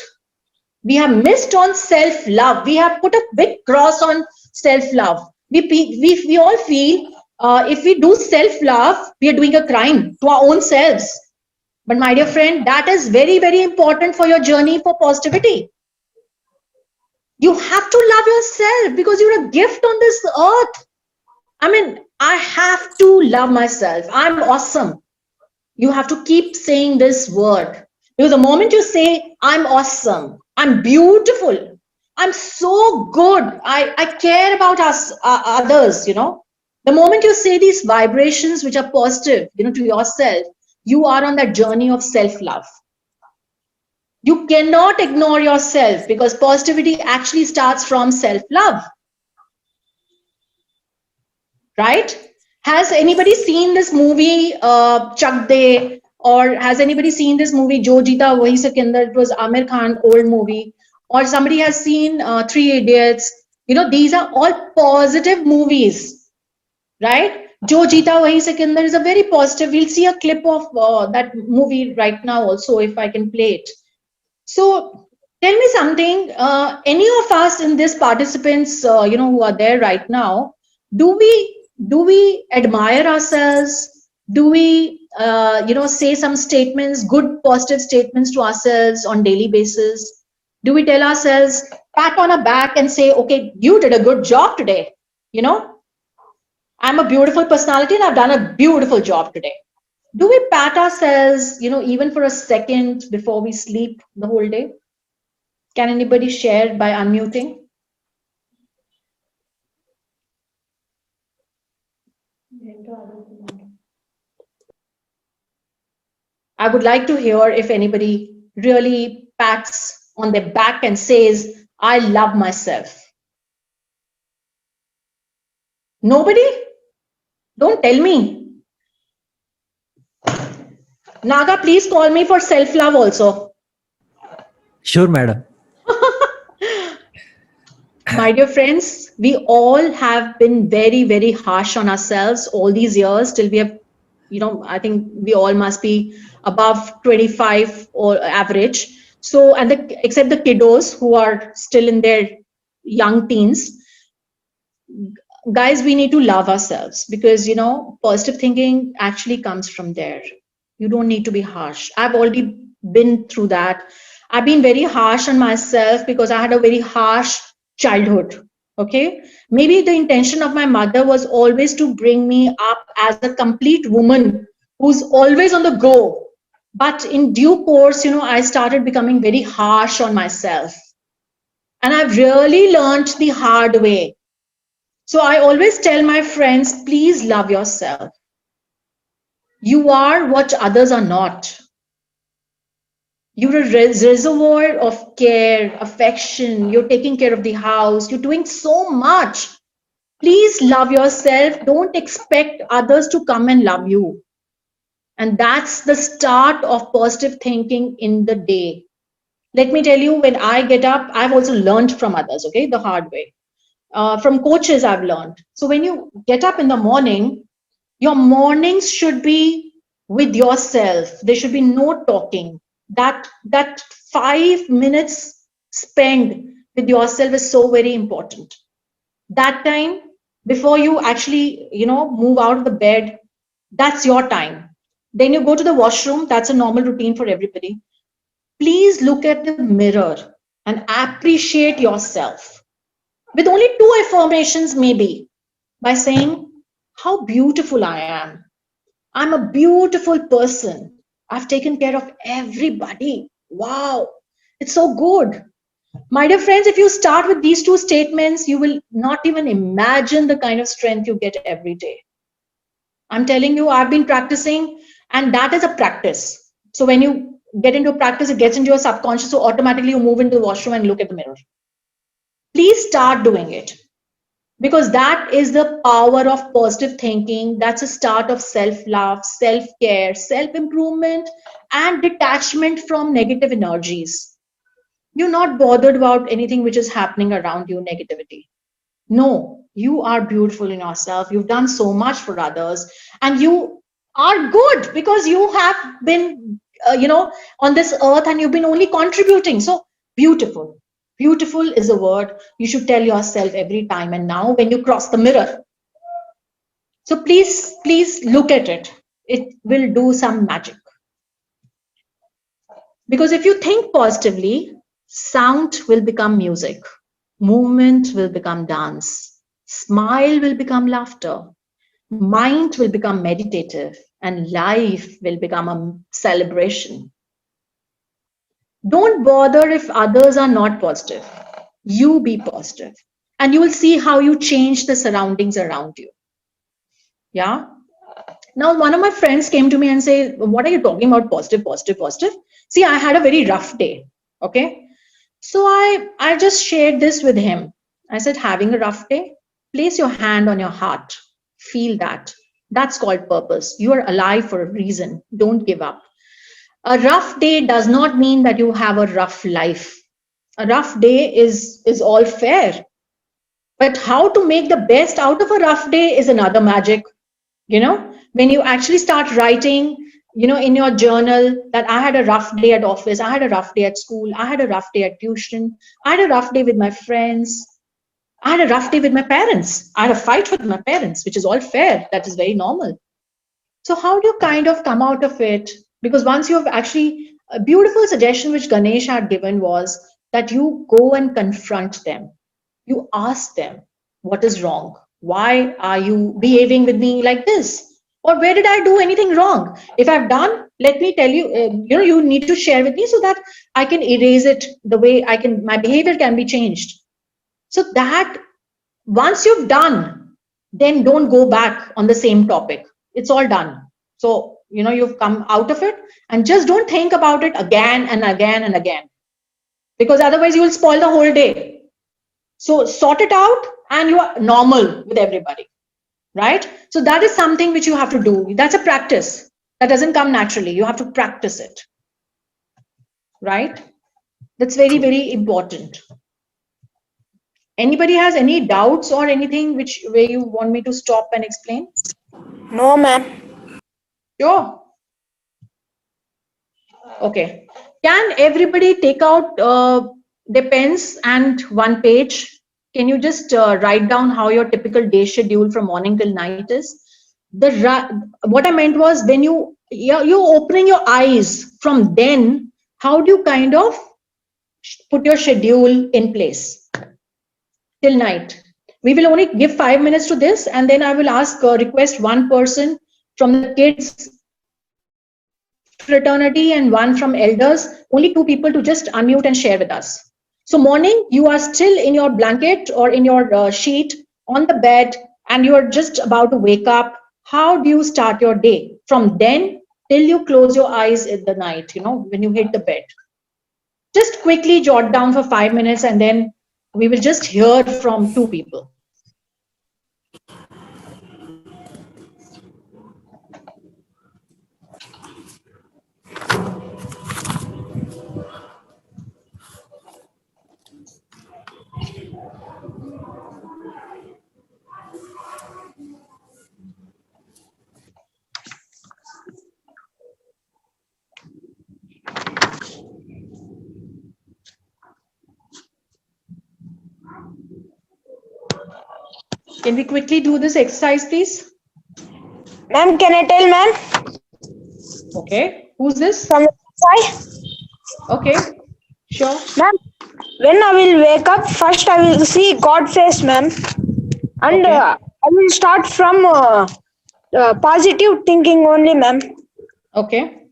We have missed on self-love. We have put a big cross on self-love. We all feel if we do self-love, we are doing a crime to our own selves. But my dear friend, that is very, very important for your journey for positivity. You have to love yourself because you're a gift on this earth. I mean, I have to love myself. I'm awesome. You have to keep saying this word. Because the moment you say, I'm awesome, I'm beautiful, I'm so good, I care about us, others, The moment you say these vibrations which are positive, to yourself, you are on that journey of self-love. You cannot ignore yourself because positivity actually starts from self-love. Right? Has anybody seen this movie, Chak De? Or has anybody seen this movie, Jo Jeeta Wahi Sikandar? It was Amir Khan, old movie. Or somebody has seen Three Idiots. These are all positive movies. Right? Jo Jeeta Wahi Sikandar is a very positive. We'll see a clip of that movie right now also, if I can play it. So tell me something, any of us in this participants, who are there right now, do we admire ourselves? Do we, say some statements, good positive statements to ourselves on daily basis? Do we tell ourselves, pat on our back and say, okay, you did a good job today? You know, I'm a beautiful personality and I've done a beautiful job today. Do we pat ourselves, even for a second before we sleep the whole day? Can anybody share by unmuting? I would like to hear if anybody really pats on their back and says, I love myself. Nobody? Don't tell me. Naga, please call me for self-love also. Sure, madam. My dear friends, we all have been very, very harsh on ourselves all these years till we have, I think we all must be above 25 or average. So, except the kiddos who are still in their young teens, guys, we need to love ourselves because, positive thinking actually comes from there. You don't need to be harsh. I've already been through that. I've been very harsh on myself because I had a very harsh childhood. Okay. Maybe the intention of my mother was always to bring me up as a complete woman who's always on the go. But in due course, I started becoming very harsh on myself. And I've really learned the hard way. So I always tell my friends, please love yourself. You are what others are not. You're a reservoir of care, affection. You're taking care of the house. You're doing so much. Please love yourself. Don't expect others to come and love you. And that's the start of positive thinking in the day. Let me tell you, when I get up, I've also learned from others, okay, the hard way. From coaches, I've learned. So when you get up in the morning, your mornings should be with yourself. There should be no talking. That 5 minutes spent with yourself is so very important. That time before you actually, move out of the bed, that's your time. Then you go to the washroom. That's a normal routine for everybody. Please look at the mirror and appreciate yourself. With only 2 affirmations, maybe, by saying, how beautiful I am. I'm a beautiful person. I've taken care of everybody. Wow, it's so good. My dear friends, if you start with these 2 statements, you will not even imagine the kind of strength you get every day. I'm telling you, I've been practicing, and that is a practice. So when you get into practice, it gets into your subconscious, so automatically you move into the washroom and look at the mirror. Please start doing it, because that is the power of positive thinking. That's a start of self-love, self-care, self-improvement, and detachment from negative energies. You're not bothered about anything which is happening around you, negativity. No, you are beautiful in yourself. You've done so much for others, and you are good because you have been, on this earth, and you've been only contributing. So beautiful. Beautiful is a word you should tell yourself every time and now when you cross the mirror. So please look at it. It will do some magic. Because if you think positively, sound will become music, movement will become dance, smile will become laughter, mind will become meditative, and life will become a celebration. Don't bother if others are not positive. You be positive, and you will see how you change the surroundings around you. Yeah. Now, one of my friends came to me and said, what are you talking about? Positive, positive, positive. See, I had a very rough day. Okay. So I just shared this with him. I said, having a rough day, place your hand on your heart. Feel that. That's called purpose. You are alive for a reason. Don't give up. A rough day does not mean that you have a rough life. A rough day is all fair. But how to make the best out of a rough day is another magic. When you actually start writing, in your journal that I had a rough day at office, I had a rough day at school, I had a rough day at tuition, I had a rough day with my friends, I had a rough day with my parents, I had a fight with my parents, which is all fair. That is very normal. So how do you kind of come out of it? Because once you have actually, a beautiful suggestion which Ganesh had given was, that you go and confront them. You ask them, what is wrong? Why are you behaving with me like this? Or where did I do anything wrong? If I've done, let me tell you, you need to share with me so that I can erase it the way my behavior can be changed. So that once you've done, then don't go back on the same topic. It's all done. So, you've come out of it, and just don't think about it again and again and again, because otherwise you will spoil the whole day. So sort it out and you are normal with everybody, right? So that is something which you have to do. That's a practice. That doesn't come naturally. You have to practice it, right? That's very, very important. Anybody has any doubts or anything where you want me to stop and explain? No, ma'am. Sure. Okay. Can everybody take out their pens and one page? Can you just write down how your typical day schedule from morning till night is? What I meant was, when you're opening your eyes, from then, how do you kind of put your schedule in place till night? We will only give 5 minutes to this, and then I will request one person from the kids fraternity and one from elders, only 2 people, to just unmute and share with us. So morning, you are still in your blanket or in your sheet on the bed, and you are just about to wake up. How do you start your day from then till you close your eyes in the night, when you hit the bed? Just quickly jot down for 5 minutes, and then we will just hear from 2 people. Can we quickly do this exercise, please? Ma'am, can I tell, ma'am? Okay. Who's this? From the Okay. Sure. Ma'am, when I will wake up, first I will see God face, ma'am. And Okay. I will start from positive thinking only, ma'am. Okay.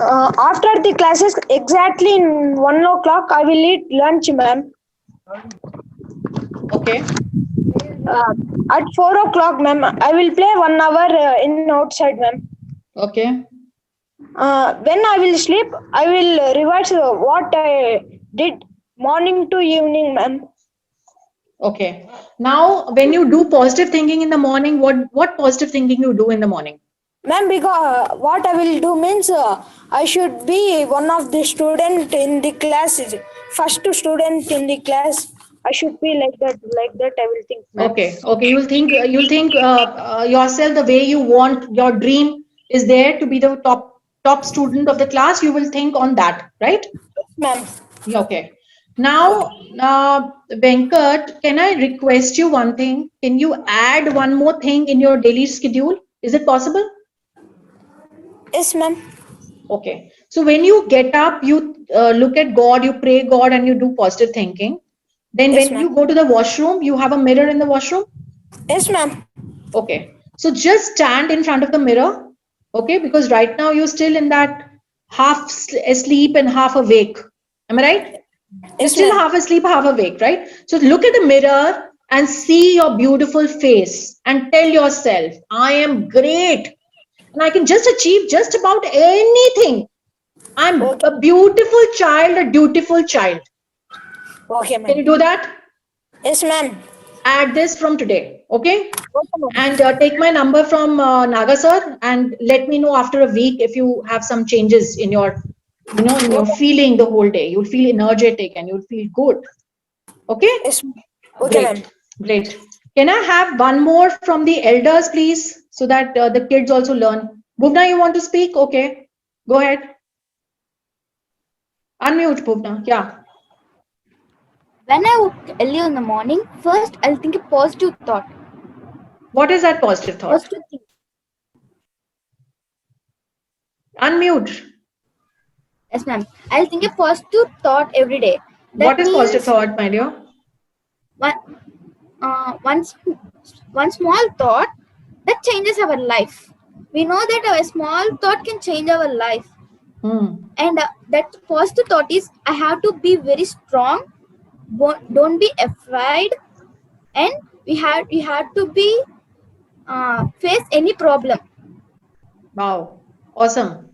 After the classes, exactly in 1 o'clock, I will eat lunch, ma'am. Okay. At 4 o'clock, ma'am, I will play 1 hour in outside, ma'am. Okay. When I will sleep, I will revise what I did morning to evening, ma'am. Okay. Now, when you do positive thinking in the morning, what positive thinking you do in the morning? Ma'am, because what I will do means I should be one of the student in the class, first student in the class. I should be like that. Like that, I will think, ma'am. Okay. Okay. You'll think yourself the way you want. Your dream is there to be the top student of the class. You will think on that, right? Ma'am. Yeah, okay. Now, Venkat, can I request you one thing? Can you add one more thing in your daily schedule? Is it possible? Yes, ma'am. Okay. So when you get up, you look at God, you pray God, and you do positive thinking. Then Yes, when ma'am. you go to the washroom, you have a mirror in the washroom. Yes, ma'am. Okay. So just stand in front of the mirror. Okay. Because right now you're still in that half asleep and half awake. Am I right? You're Yes, still ma'am. half asleep, half awake, right? So look at the mirror and see your beautiful face and tell yourself, I am great and I can just achieve just about anything. I'm Okay. a beautiful child, a dutiful child. Okay, Can you ma'am. do that? Yes, ma'am. Add this from today, okay? Okay, ma'am. And take my number from Naga sir and let me know after a week if you have some changes in your, in your feeling the whole day. You'll feel energetic and you'll feel good. Okay? Yes, ma'am. Okay, ma'am. Great. Great. Can I have one more from the elders, please, so that the kids also learn? Bhuvna, you want to speak? Okay. Go ahead. Unmute, Bhuvna. Yeah. When I woke early in the morning, first I'll think a positive thought. What is that positive thought? Positive thing. Unmute. Yes, ma'am. I'll think a positive thought every day. That What is positive means thought, my dear? one, one small thought that changes our life. We know that a small thought can change our life. Hmm. And that positive thought is I have to be very strong. Don't be afraid, and we have to be face any problem. Wow. Awesome.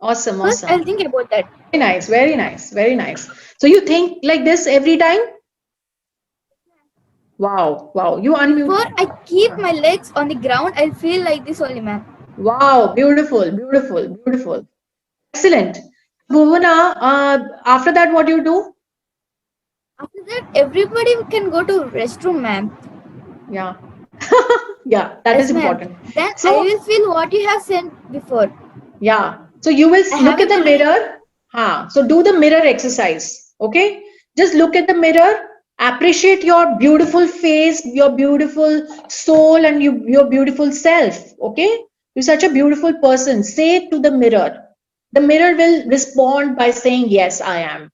Awesome. First, I'll Awesome. think about that. Very nice. Very nice. Very nice. So you think like this every time? Wow. Wow. You Before unmute. I keep my legs on the ground, I'll feel like this only, ma'am. Wow. Beautiful. Beautiful. Beautiful. Excellent. Bhuvana, after that, what do you do? After that, everybody can go to restroom, ma'am. Yeah. Yeah, that is Yes, ma'am. important. Then I So, will feel what you have said before. yeah. So you will I look have a at the belief. mirror. So do the mirror exercise. Okay. Just look at the mirror. Appreciate your beautiful face, your beautiful soul, and your beautiful self. Okay. You're such a beautiful person. Say it to the mirror. The mirror will respond by saying, yes, I am.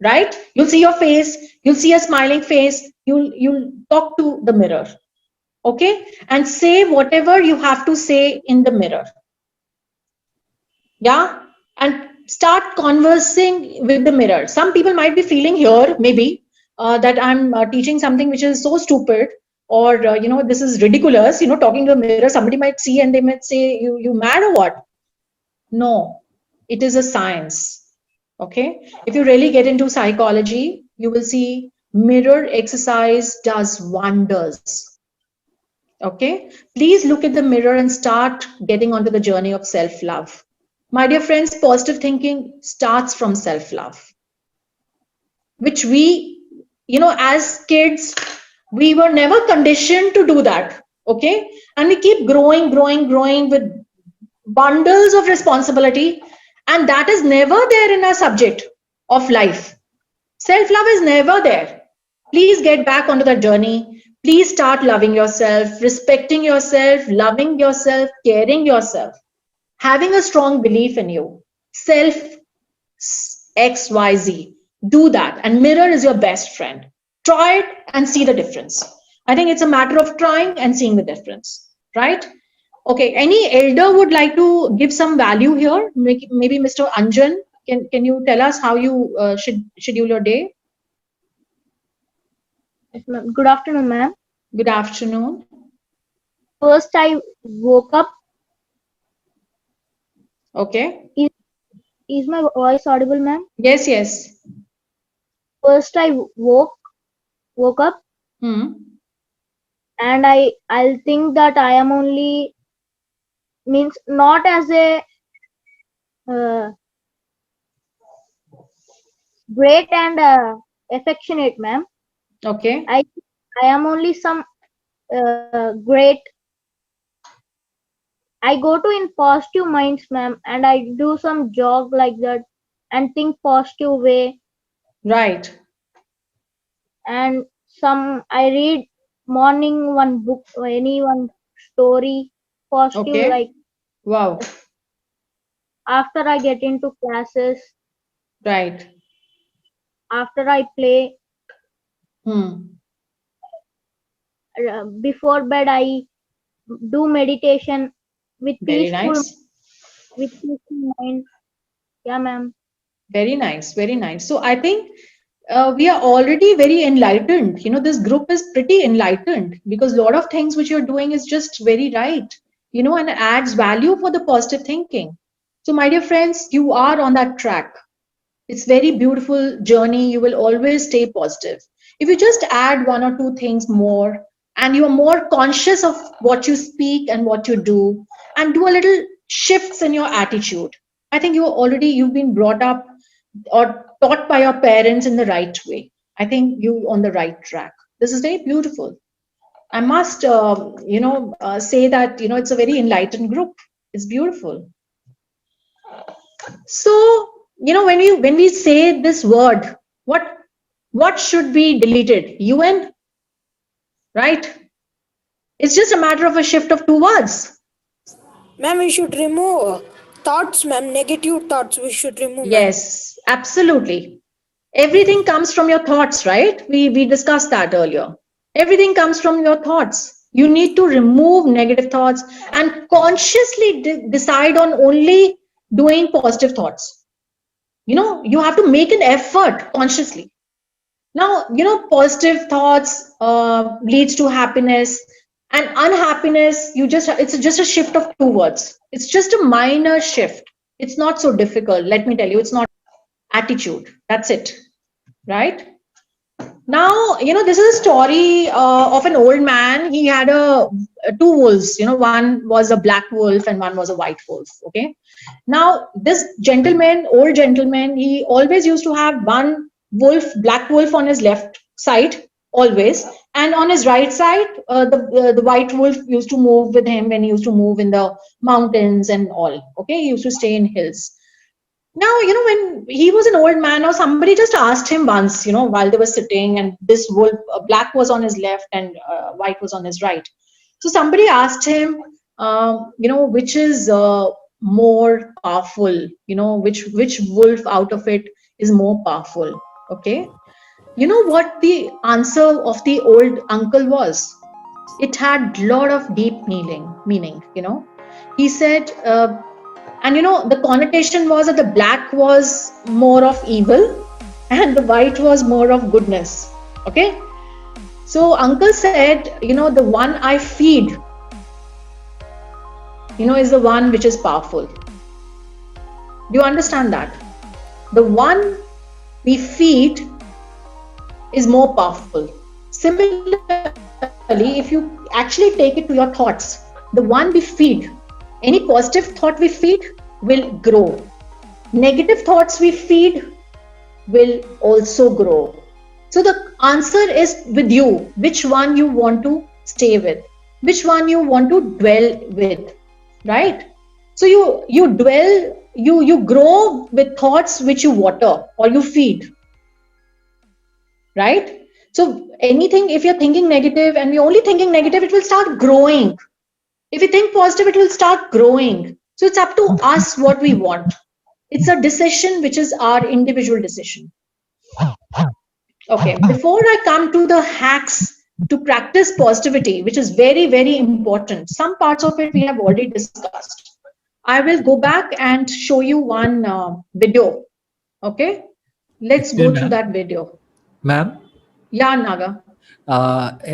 Right? You'll see your face. You'll see a smiling face. You'll talk to the mirror. Okay. And say whatever you have to say in the mirror. Yeah, and start conversing with the mirror. Some people might be feeling here maybe that I'm teaching something which is so stupid, or this is ridiculous, talking to a mirror. Somebody might see and they might say, you mad or what? No, it is a science. Okay, if you really get into psychology, you will see mirror exercise does wonders. Okay, please look at the mirror and start getting onto the journey of self love. My dear friends, positive thinking starts from self love, which we, as kids, we were never conditioned to do that. Okay, and we keep growing, growing, growing with bundles of responsibility, and that is never there in our subject of life. Self love is never there. Please get back onto that journey. Please start loving yourself, respecting yourself, loving yourself, caring yourself, having a strong belief in you. Self XYZ. Do that. And mirror is your best friend. Try it and see the difference. I think it's a matter of trying and seeing the difference. Right? Okay. Any elder would like to give some value here? Maybe Mr. Anjan, can you tell us how you should schedule your day? Yes, ma'am. Good afternoon, ma'am. Good afternoon. First, I woke up. Okay. Is my voice audible, ma'am? Yes, yes. First, I woke up, and I'll think that I am only means not as a great and affectionate, ma'am. Okay. I am only some great. I go to in positive minds, ma'am, and I do some jog like that and think positive way, Right. and some I read morning one book or any one story positive Okay. like Wow. after I get into classes, Right. after I play, before bed I do meditation with Very peaceful nice. mind. Yeah, ma'am. Very nice. Very nice. So I think we are already very enlightened. This group is pretty enlightened because a lot of things which you're doing is just very right, and adds value for the positive thinking. So, my dear friends, you are on that track. It's very beautiful journey. You will always stay positive. If you just add one or two things more, and you are more conscious of what you speak and what you do, and do a little shifts in your attitude, I think you've been brought up or taught by your parents in the right way. I think you on the right track. This is very beautiful. I must, say that it's a very enlightened group. It's beautiful. So, when we say this word, what should be deleted? UN, right? It's just a matter of a shift of two words. Ma'am, we should remove thoughts, ma'am. Negative thoughts we should remove, ma'am. Yes, absolutely. Everything comes from your thoughts, right? We discussed that earlier. Everything comes from your thoughts. You need to remove negative thoughts and consciously decide on only doing positive thoughts. You know, you have to make an effort consciously. Now, you know, positive thoughts leads to happiness, and unhappiness, it's just a shift of 2 words. It's just a minor shift. It's not so difficult. Let me tell you, it's not attitude. That's it. Right? Now, you know, this is a story of an old man. He had two wolves, you know, one was a black wolf and one was a white wolf. Okay. Now, this gentleman, old gentleman, he always used to have one wolf, black wolf on his left side, always. And on his right side, the white wolf used to move with him when he used to move in the mountains and all. Okay. He used to stay in hills. Now, you know, when he was an old man, or somebody just asked him once, you know, while they were sitting, and this wolf, black was on his left and white was on his right. So somebody asked him, you know, which is more powerful, you know, which wolf out of it is more powerful. Okay. You know what the answer of the old uncle was? It had a lot of deep meaning, you know. He said, and you know, the connotation was that the black was more of evil and the white was more of goodness. Okay. So uncle said, you know, the one I feed, you know, is the one which is powerful. Do you understand that? The one we feed is more powerful. Similarly, if you actually take it to your thoughts, the one we feed, any positive thought we feed will grow. Negative thoughts we feed will also grow. So the answer is with you, which one you want to stay with, which one you want to dwell with, right? So you dwell, you grow with thoughts which you water or you feed, right? So anything, if you're thinking negative and you're only thinking negative, it will start growing. If you think positive, it will start growing. So it's up to us what we want. It's a decision which is our individual decision. Okay, before I come to the hacks to practice positivity, which is very, very important, some parts of it we have already discussed. I will go back and show you one video. Okay, let's go through that video. Ma'am? Yeah, Naga.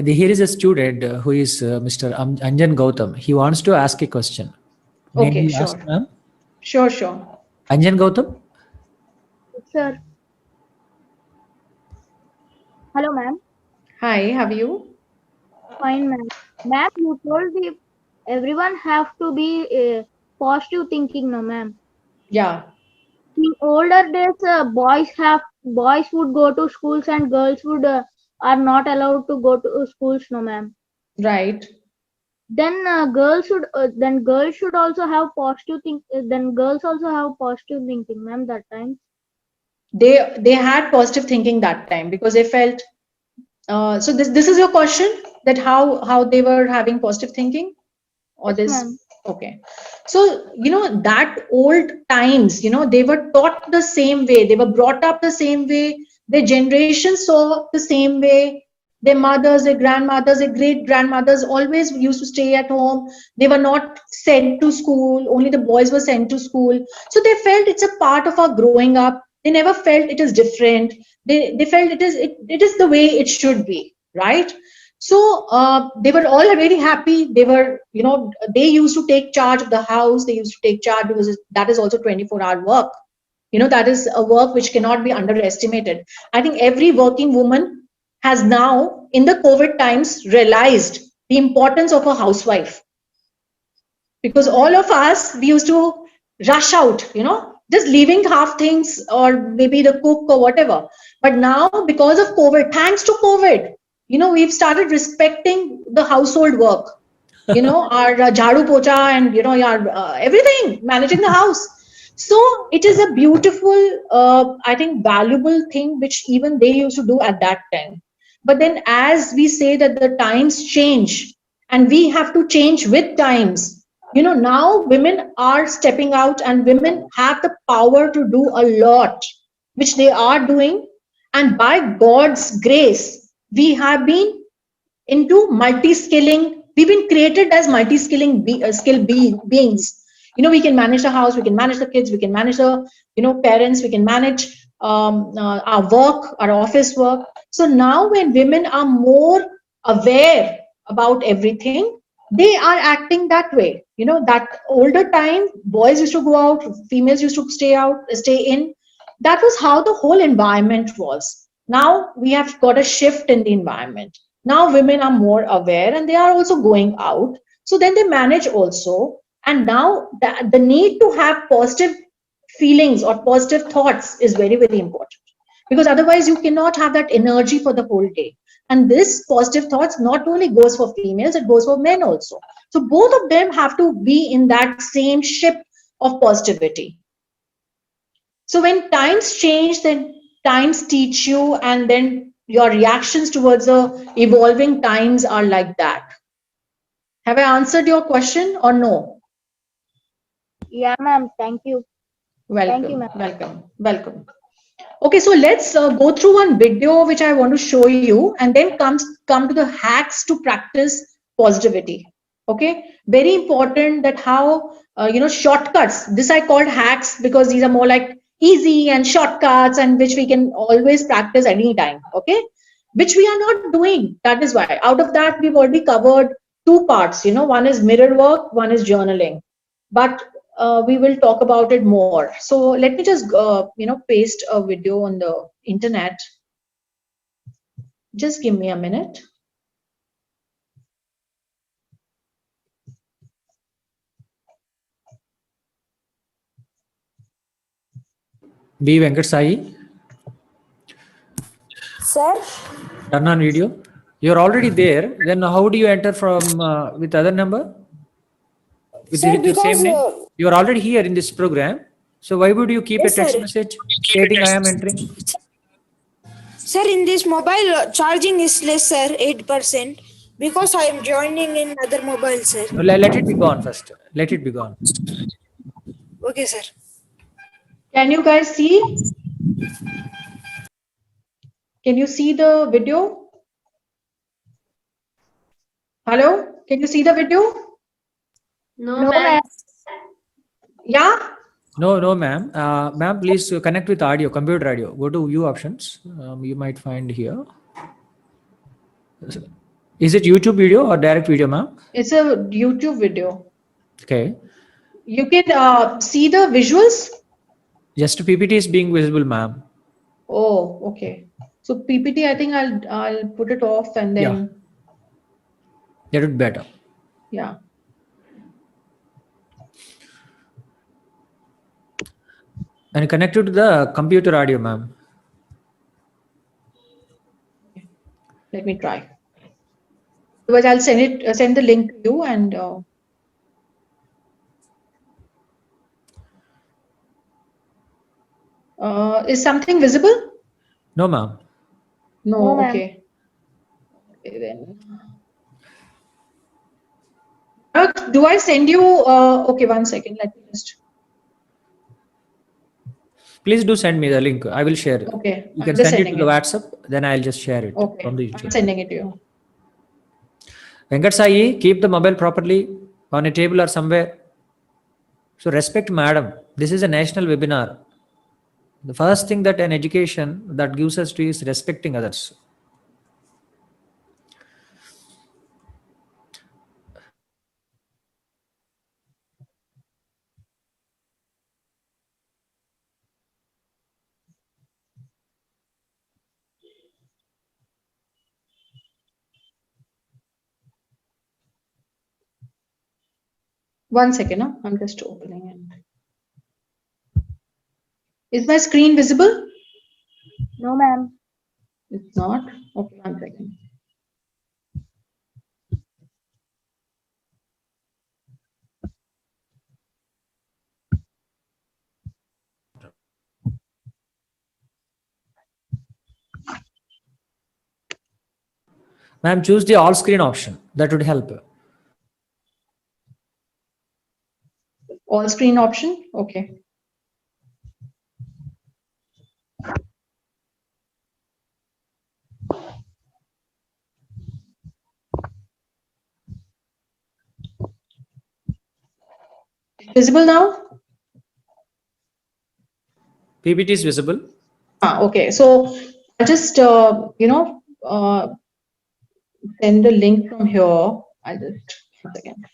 Here is a student who is Mr. Anjan Gautam. He wants to ask a question. May Okay, we sure. ask, ma'am? Sure. Anjan Gautam? Sir. Hello, ma'am. Hi, how are you? Fine, ma'am. Ma'am, you told me everyone have to be positive thinking, no, ma'am. Yeah. In older days, boys would go to schools and girls would are not allowed to go to schools, no, ma'am. Right. Then girls should also have positive think. Then girls also have positive thinking, ma'am. That time. They had positive thinking that time because they felt so this is your question, that how they were having positive thinking, or Yes, this ma'am. okay. So you know, that old times, you know, they were taught the same way, they were brought up the same way, their generation saw the same way, their mothers, their grandmothers, their great grandmothers always used to stay at home. They were not sent to school, only the boys were sent to school. So they felt it's a part of our growing up. They never felt it is different. They felt it is the way it should be, right? So they were all very happy. They were, you know, they used to take charge of the house. They used to take charge because that is also 24-hour work. You know, that is a work which cannot be underestimated. I think every working woman has now, in the COVID times, realized the importance of a housewife. Because all of us, we used to rush out, you know, just leaving half things or maybe the cook or whatever. But now, because of COVID, thanks to COVID, you know, we've started respecting the household work, you know, our jhadu pocha and, you know, our everything, managing the house. So it is a beautiful, I think, valuable thing which even they used to do at that time. But then as we say that the times change and we have to change with times, Now women are stepping out and women have the power to do a lot, which they are doing. And by God's grace, we have been into multi-skilling. We've been created as multi-skilling beings. We can manage the house, we can manage the kids, we can manage the parents, we can manage our work, our office work. So now when women are more aware about everything, they are acting that way. That older time, boys used to go out, females used to stay in. That was how the whole environment was. Now we have got a shift in the environment. Now women are more aware and they are also going out. So then they manage also. And now the need to have positive feelings or positive thoughts is very, very important, because otherwise you cannot have that energy for the whole day. And this positive thoughts not only goes for females, it goes for men also. So both of them have to be in that same ship of positivity. So when times change, then times teach you, and then your reactions towards the evolving times are like that. Have I answered your question or no? Yeah, ma'am. Thank you. Welcome, Thank you, ma'am. welcome. Okay, so let's go through one video which I want to show you, and then come to the hacks to practice positivity. Okay, very important that how shortcuts. This I called hacks because these are more like easy and shortcuts, and which we can always practice anytime. Okay, which we are not doing. That is why. Out of that, we've already covered two parts. One is mirror work, one is journaling. But we will talk about it more. So let me just paste a video on the internet. Just give me a minute. B. Venkat Sai, Sir, turn on video. You're already there. Then how do you enter from with other number? With sir, the same because name? You are already here in this program. So why would you keep a yes, text sir. message stating I am entering? Sir, in this mobile charging is less, sir, 8%, because I am joining in other mobile, sir. No, let it be gone first. Let it be gone. Okay, sir. Can you guys see? Can you see the video? Hello? Can you see the video? No, ma'am. Yeah? No, ma'am. Ma'am, please connect with audio, computer audio. Go to view options. You might find here. Is it YouTube video or direct video, ma'am? It's a YouTube video. Okay. You can see the visuals? Just PPT is being visible, ma'am. Oh, okay. So PPT, I think I'll put it off and then That would be better. yeah. And connected to the computer audio, ma'am. Let me try. Otherwise, I'll send the link to you and is something visible? No, ma'am. No, ma'am. okay. Okay, then. Do I send you? Okay, 1 second. Let me just. Please do send me the link. I will share it. Okay, You I'm can just send it to sending the it. WhatsApp. Then I'll just share it Okay, from the I'm YouTube. sending it to you. Venkat Sai, keep the mobile properly on a table or somewhere. So respect madam. This is a national webinar. The first thing that an education that gives us to is respecting others. One second, no? I'm just opening it. Is my screen visible? No, ma'am. It's not. Okay, 1 second. Ma'am, choose the all screen option. That would help. All screen option. Okay. Visible now? PPT is visible. Okay. So I just, send the link from here. I'll just, one second.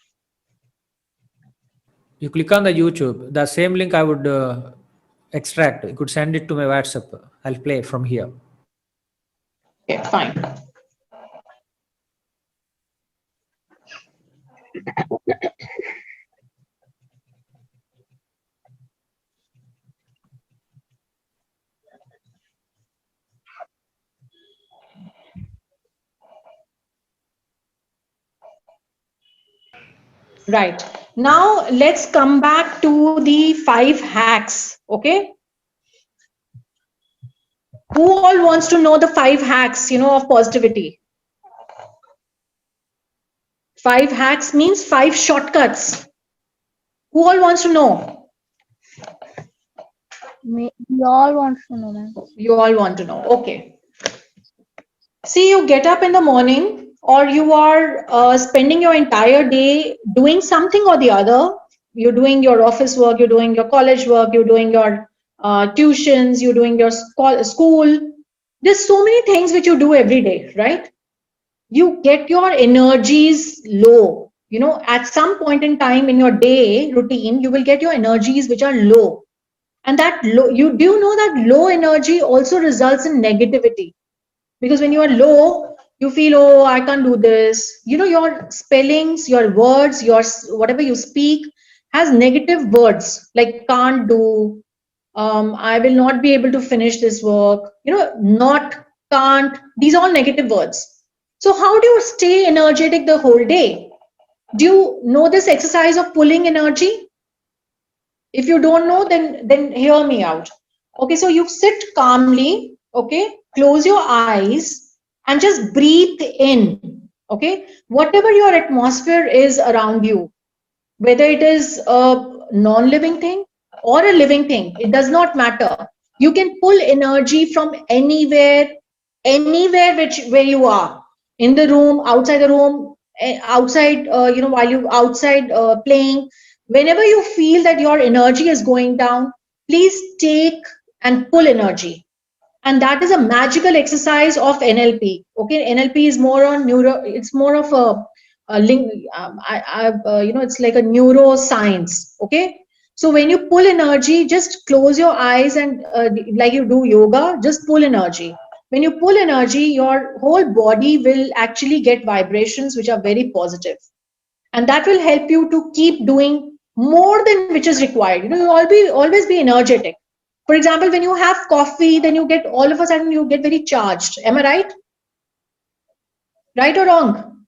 You click on the YouTube. The same link I would extract. You could send it to my WhatsApp. I'll play from here. Okay, fine. Right. Now let's come back to the 5 hacks. Okay. Who all wants to know the 5 hacks, of positivity? 5 hacks means 5 shortcuts. Who all wants to know? We all want to know, ma'am. You all want to know. Okay. See, you get up in the morning, or you are spending your entire day doing something or the other. You're doing your office work, you're doing your college work, you're doing your tuitions, you're doing your school. There's so many things which you do every day, right? You get your energies low. At some point in time in your day routine, you will get your energies which are low. And that low, you do know that low energy also results in negativity. Because when you are low, you feel, oh, I can't do this. Your spellings, your words, whatever you speak has negative words like can't do, I will not be able to finish this work, not, can't, these are all negative words. So how do you stay energetic the whole day? Do you know this exercise of pulling energy? If you don't know, then hear me out. Okay, so you sit calmly, okay, close your eyes and just breathe in, okay, whatever your atmosphere is around you, whether it is a non-living thing or a living thing, it does not matter. You can pull energy from anywhere where you are, in the room, outside the room, outside, while you outside playing. Whenever you feel that your energy is going down, please take and pull energy. And that is a magical exercise of NLP. Okay, NLP is more on it's more of a link. It's like a neuroscience. Okay, so when you pull energy, just close your eyes and like you do yoga, just pull energy. When you pull energy, your whole body will actually get vibrations which are very positive, and that will help you to keep doing more than which is required. You'll always be energetic. For example, when you have coffee, then you get all of a sudden you get very charged. Am I right? Right or wrong?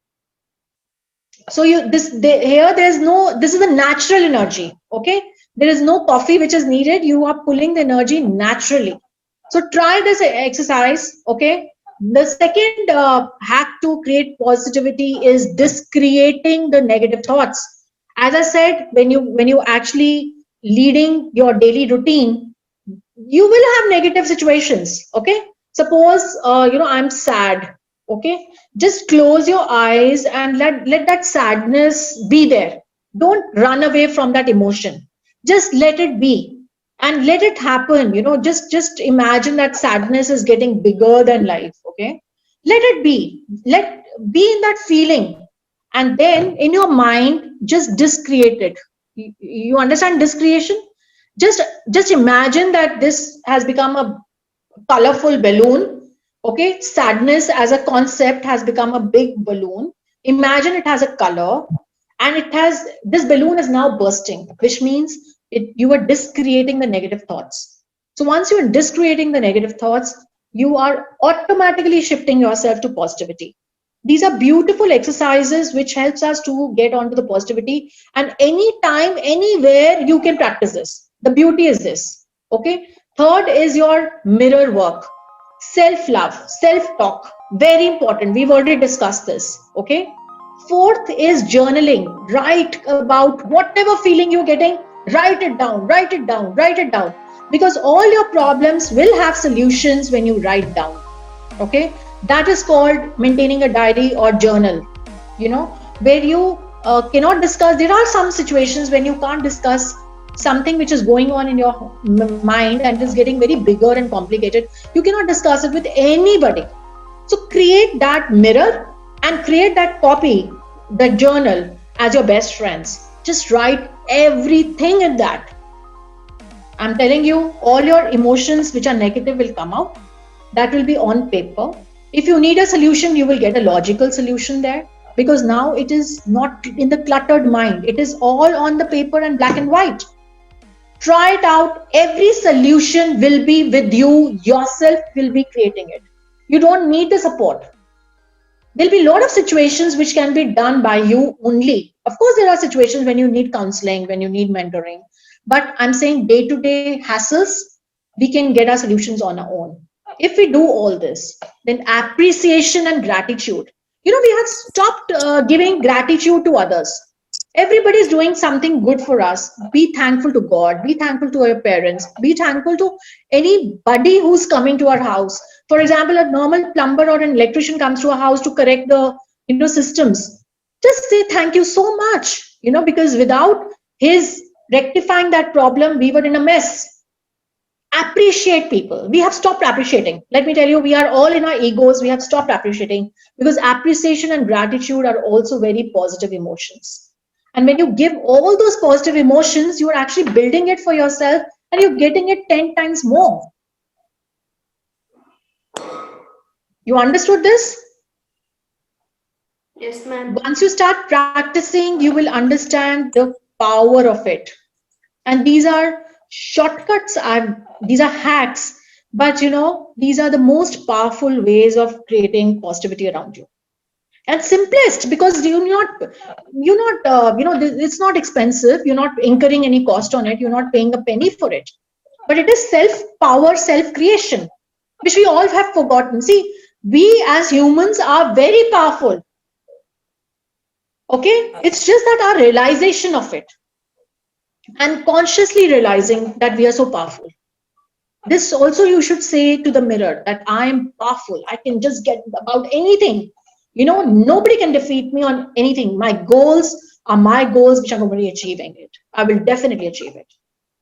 So this is the natural energy. Okay, there is no coffee which is needed. You are pulling the energy naturally. So try this exercise. Okay. The second hack to create positivity is discreating the negative thoughts. As I said, when you actually leading your daily routine, you will have negative situations. Okay, suppose I'm sad. Okay, just close your eyes and let that sadness be there. Don't run away from that emotion. Just let it be and let it happen. Just imagine that sadness is getting bigger than life. Okay, let it be. Let be in that feeling, and then in your mind just discreate it. You understand discretion? Just imagine that this has become a colorful balloon. Okay, sadness as a concept has become a big balloon. Imagine it has a color, and this balloon is now bursting, which means you are discreating the negative thoughts. So once you are discreating the negative thoughts, you are automatically shifting yourself to positivity. These are beautiful exercises which helps us to get onto the positivity, and anytime, anywhere you can practice this. The beauty is this. Okay. Third is your mirror work. Self-love, self-talk, very important. We've already discussed this. Okay. Fourth is journaling. Write about whatever feeling you're getting, Write it down, write it down, write it down. Because all your problems will have solutions when you write down. Okay? That is called maintaining a diary or journal, where you cannot discuss. There are some situations when you can't discuss something which is going on in your mind and is getting very bigger and complicated. You cannot discuss it with anybody. So create that mirror and create that copy, that journal as your best friends. Just write everything in that. I'm telling you, all your emotions which are negative will come out. That will be on paper. If you need a solution, you will get a logical solution there, because now it is not in the cluttered mind. It is all on the paper and black and white. Try it out. Every solution will be with you. Yourself will be creating it. You don't need the support. There'll be a lot of situations which can be done by you only. Of course, there are situations when you need counseling, when you need mentoring. But I'm saying day-to-day hassles, we can get our solutions on our own. If we do all this, then appreciation and gratitude. We have stopped giving gratitude to others. Everybody is doing something good for us. Be thankful to God. Be thankful to your parents. Be thankful to anybody who's coming to our house. For example, a normal plumber or an electrician comes to our house to correct the systems. Just say thank you so much. Because without his rectifying that problem, we were in a mess. Appreciate people. We have stopped appreciating. Let me tell you, we are all in our egos. We have stopped appreciating, because appreciation and gratitude are also very positive emotions. And when you give all those positive emotions, you are actually building it for yourself and you're getting it 10 times more. You understood this? Yes, ma'am. Once you start practicing, you will understand the power of it. And these are shortcuts, these are hacks, but these are the most powerful ways of creating positivity around you. And simplest, because it's not expensive. You're not incurring any cost on it. You're not paying a penny for it. But it is self-power, self-creation, which we all have forgotten. See, we as humans are very powerful. Okay? It's just that our realization of it, and consciously realizing that we are so powerful. This also you should say to the mirror, that I am powerful. I can just get about anything. Nobody can defeat me on anything. My goals are my goals, which I'm going to be achieving it. I will definitely achieve it.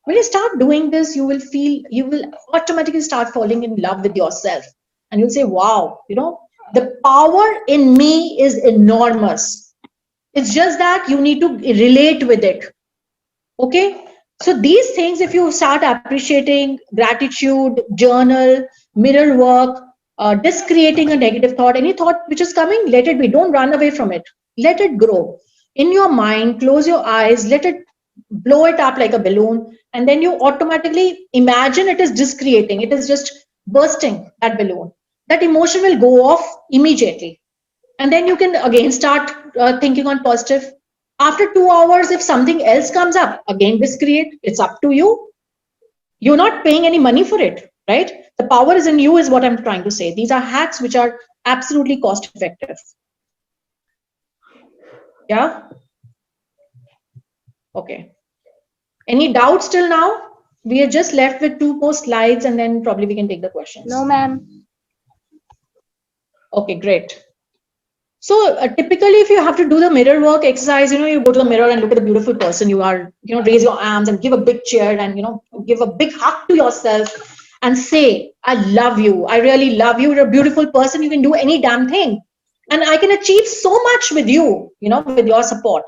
When you start doing this, you will automatically start falling in love with yourself. And you'll say, wow, the power in me is enormous. It's just that you need to relate with it. Okay, so these things, if you start appreciating, gratitude, journal, mirror work, discreating a negative thought, any thought which is coming, let it be. Don't run away from it. Let it grow in your mind. Close your eyes, let it blow it up like a balloon, and then you automatically imagine it is discreating. It is just bursting that balloon. That emotion will go off immediately, and then you can again start thinking on positive. After 2 hours, if something else comes up, again discreate. It's up to you. You're not paying any money for it, right? The power is in you, is what I'm trying to say. These are hacks which are absolutely cost effective. Yeah? Okay. Any doubts till now? We are just left with 2 more slides, and then probably we can take the questions. No, ma'am. Okay, great. So typically, if you have to do the mirror work exercise, you go to the mirror and look at the beautiful person you are, raise your arms and give a big cheer and, give a big hug to yourself and say, I love you. I really love you. You're a beautiful person. You can do any damn thing. And I can achieve so much with you, with your support.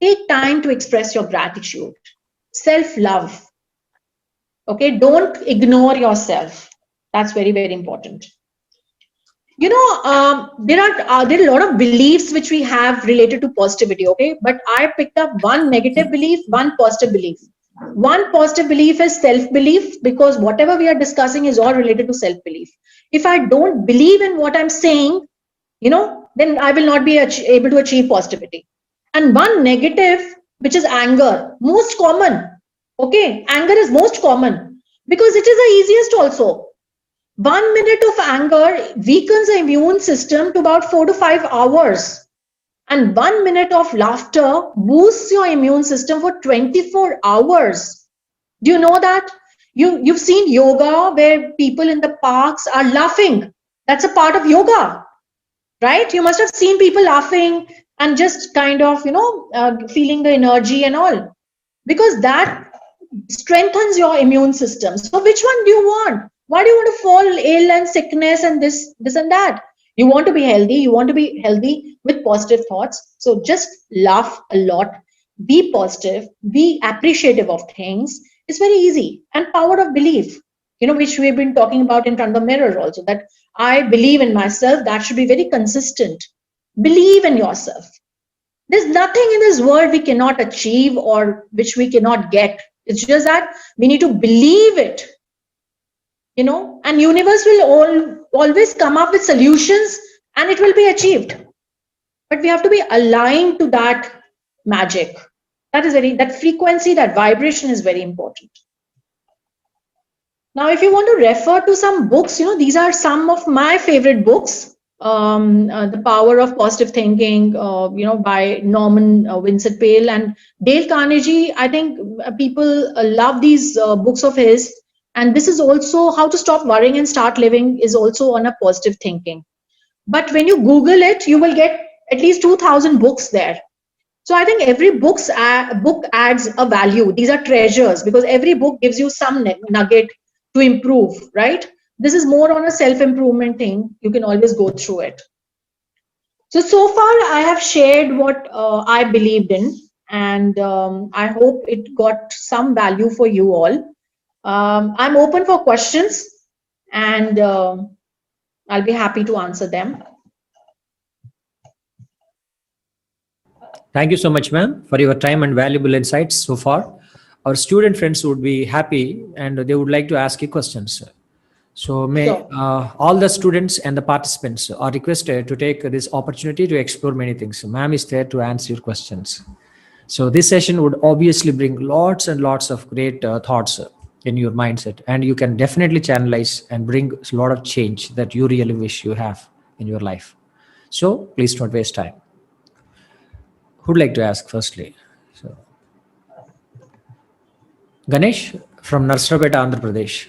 Take time to express your gratitude, self-love. Okay, don't ignore yourself. That's very, very important. There are a lot of beliefs which we have related to positivity, okay? But I picked up one negative belief, one positive belief. One positive belief is self-belief, because whatever we are discussing is all related to self-belief. If I don't believe in what I'm saying, then I will not be able to achieve positivity. And one negative, which is anger, most common, okay? Anger is most common because it is the easiest also. 1 minute of anger weakens the immune system to about 4 to 5 hours. And 1 minute of laughter boosts your immune system for 24 hours. Do you know that? You've seen yoga where people in the parks are laughing. That's a part of yoga, right? You must have seen people laughing and just kind of, feeling the energy and all, because that strengthens your immune system. So which one do you want? Why do you want to fall ill and sickness and this and that? You want to be healthy. You want to be healthy with positive thoughts. So just laugh a lot, be positive, be appreciative of things. It's very easy. And power of belief, which we've been talking about in front of the mirror also, that I believe in myself. That should be very consistent. Believe in yourself. There's nothing in this world we cannot achieve or which we cannot get. It's just that we need to believe it, and universe will always come up with solutions and it will be achieved. But we have to be aligned to that magic. That frequency, that vibration is very important. Now, if you want to refer to some books, these are some of my favorite books. The Power of Positive Thinking, by Norman Vincent Peale and Dale Carnegie. I think people love these books of his. And this is also How to Stop Worrying and Start Living is also on a positive thinking. But when you Google it, you will get at least 2,000 books there. So I think every book adds a value. These are treasures because every book gives you some nugget to improve, right? This is more on a self-improvement thing. You can always go through it. So far, I have shared what I believed in, and I hope it got some value for you all. I'm open for questions, and I'll be happy to answer them. Thank you so much, ma'am, for your time and valuable insights so far. Our student friends would be happy and they would like to ask you questions. So may all the students and the participants are requested to take this opportunity to explore many things. Ma'am is there to answer your questions. So this session would obviously bring lots and lots of great thoughts in your mindset, and you can definitely channelize and bring a lot of change that you really wish you have in your life. So please don't waste time. Who'd like to ask firstly? So, Ganesh from Narsarapeta, Andhra Pradesh.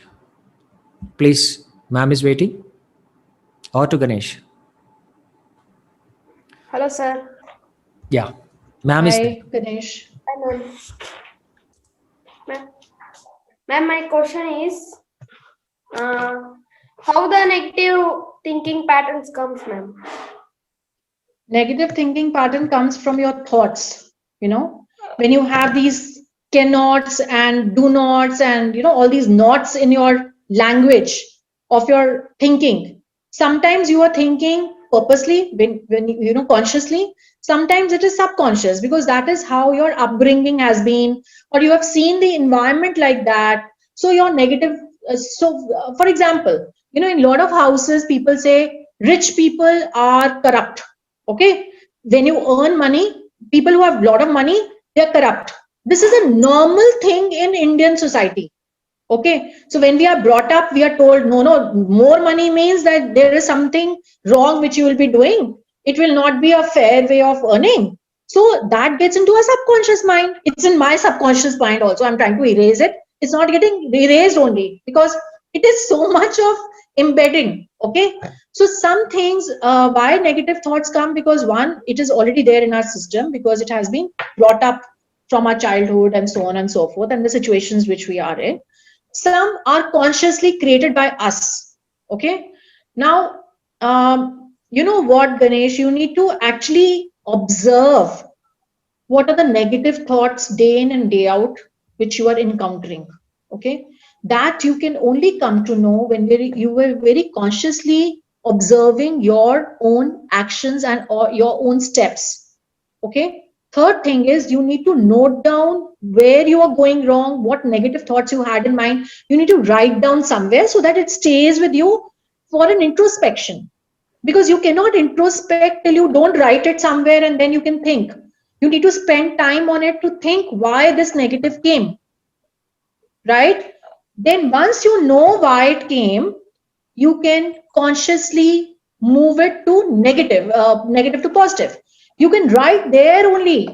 Please, ma'am is waiting. Or to Ganesh. Hello, sir. Yeah, ma'am is. Hi, Ganesh. Hello. Ma'am, my question is, how the negative thinking patterns comes, ma'am? Negative thinking pattern comes from your thoughts. When you have these cannots and do nots and all these knots in your language of your thinking. Sometimes you are thinking purposely, when consciously. Sometimes it is subconscious because that is how your upbringing has been, or you have seen the environment like that. So your negative. For example, in a lot of houses, people say rich people are corrupt. Okay, when you earn money, people who have a lot of money, they're corrupt. This is a normal thing in Indian society. Okay, so when we are brought up, we are told, no, more money means that there is something wrong which you will be doing. It will not be a fair way of earning. So that gets into a subconscious mind. It's in my subconscious mind also. I'm trying to erase it. It's not getting erased only because it is so much of embedding. Okay, so some things, why negative thoughts come, because one, it is already there in our system because it has been brought up from our childhood and so on and so forth, and the situations which we are in. Some are consciously created by us. Okay, now you know what, Ganesh, you need to actually observe what are the negative thoughts day in and day out which you are encountering. Okay, that you can only come to know when you were very consciously observing your own actions and or your own steps. Okay, third thing is you need to note down where you are going wrong, what negative thoughts you had in mind. You need to write down somewhere so that it stays with you for an introspection, because you cannot introspect till you don't write it somewhere and then you can think. You need to spend time on it to think why this negative came, right? Then once you know why it came, you can consciously move it to negative to positive. You can write there only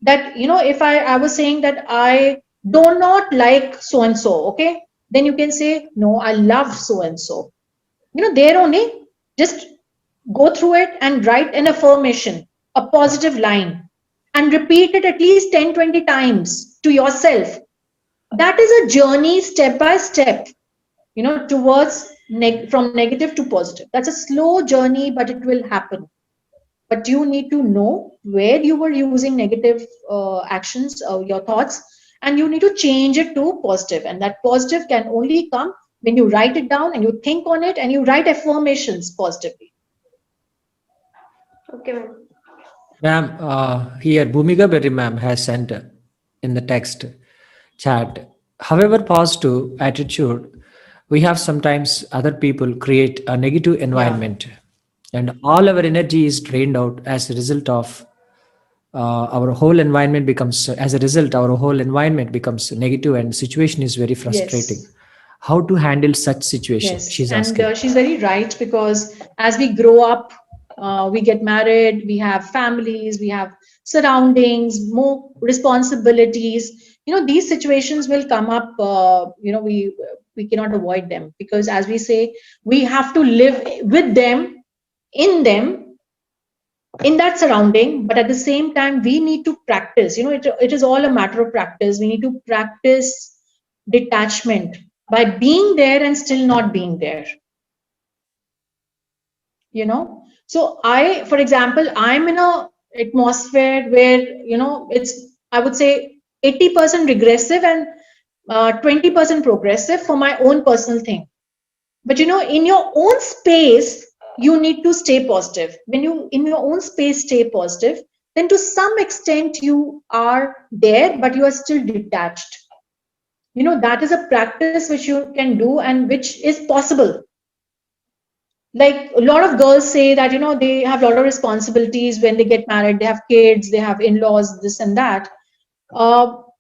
that, if I was saying that I do not like so and so, okay, then you can say, no, I love so and so. There only, just go through it and write an affirmation, a positive line, and repeat it at least 10-20 times to yourself. That is a journey step by step, towards from negative to positive. That's a slow journey, but it will happen. But you need to know where you were using negative actions, your thoughts, and you need to change it to positive. And that positive can only come when you write it down and you think on it and you write affirmations positively. Okay, ma'am. Ma'am, here Bhumika Berry ma'am has sent in the text chat. However, positive attitude, we have sometimes other people create a negative environment, and all our energy is drained out as a result of our whole environment becomes negative, and situation is very frustrating. Yes. How to handle such situation? Yes, She's and asking. she's very right, because as we grow up, we get married, we have families, we have surroundings, more responsibilities. These situations will come up. We cannot avoid them, because, as we say, we have to live with them, in that surrounding. But at the same time, we need to practice. It is all a matter of practice. We need to practice detachment by being there and still not being there. So for example, I'm in a atmosphere where, it's, I would say, 80% regressive and 20% progressive for my own personal thing. But in your own space, you need to stay positive. When you in your own space stay positive, then to some extent you are there, but you are still detached. That is a practice which you can do and which is possible. Like, a lot of girls say that, they have a lot of responsibilities when they get married, they have kids, they have in-laws, this and that.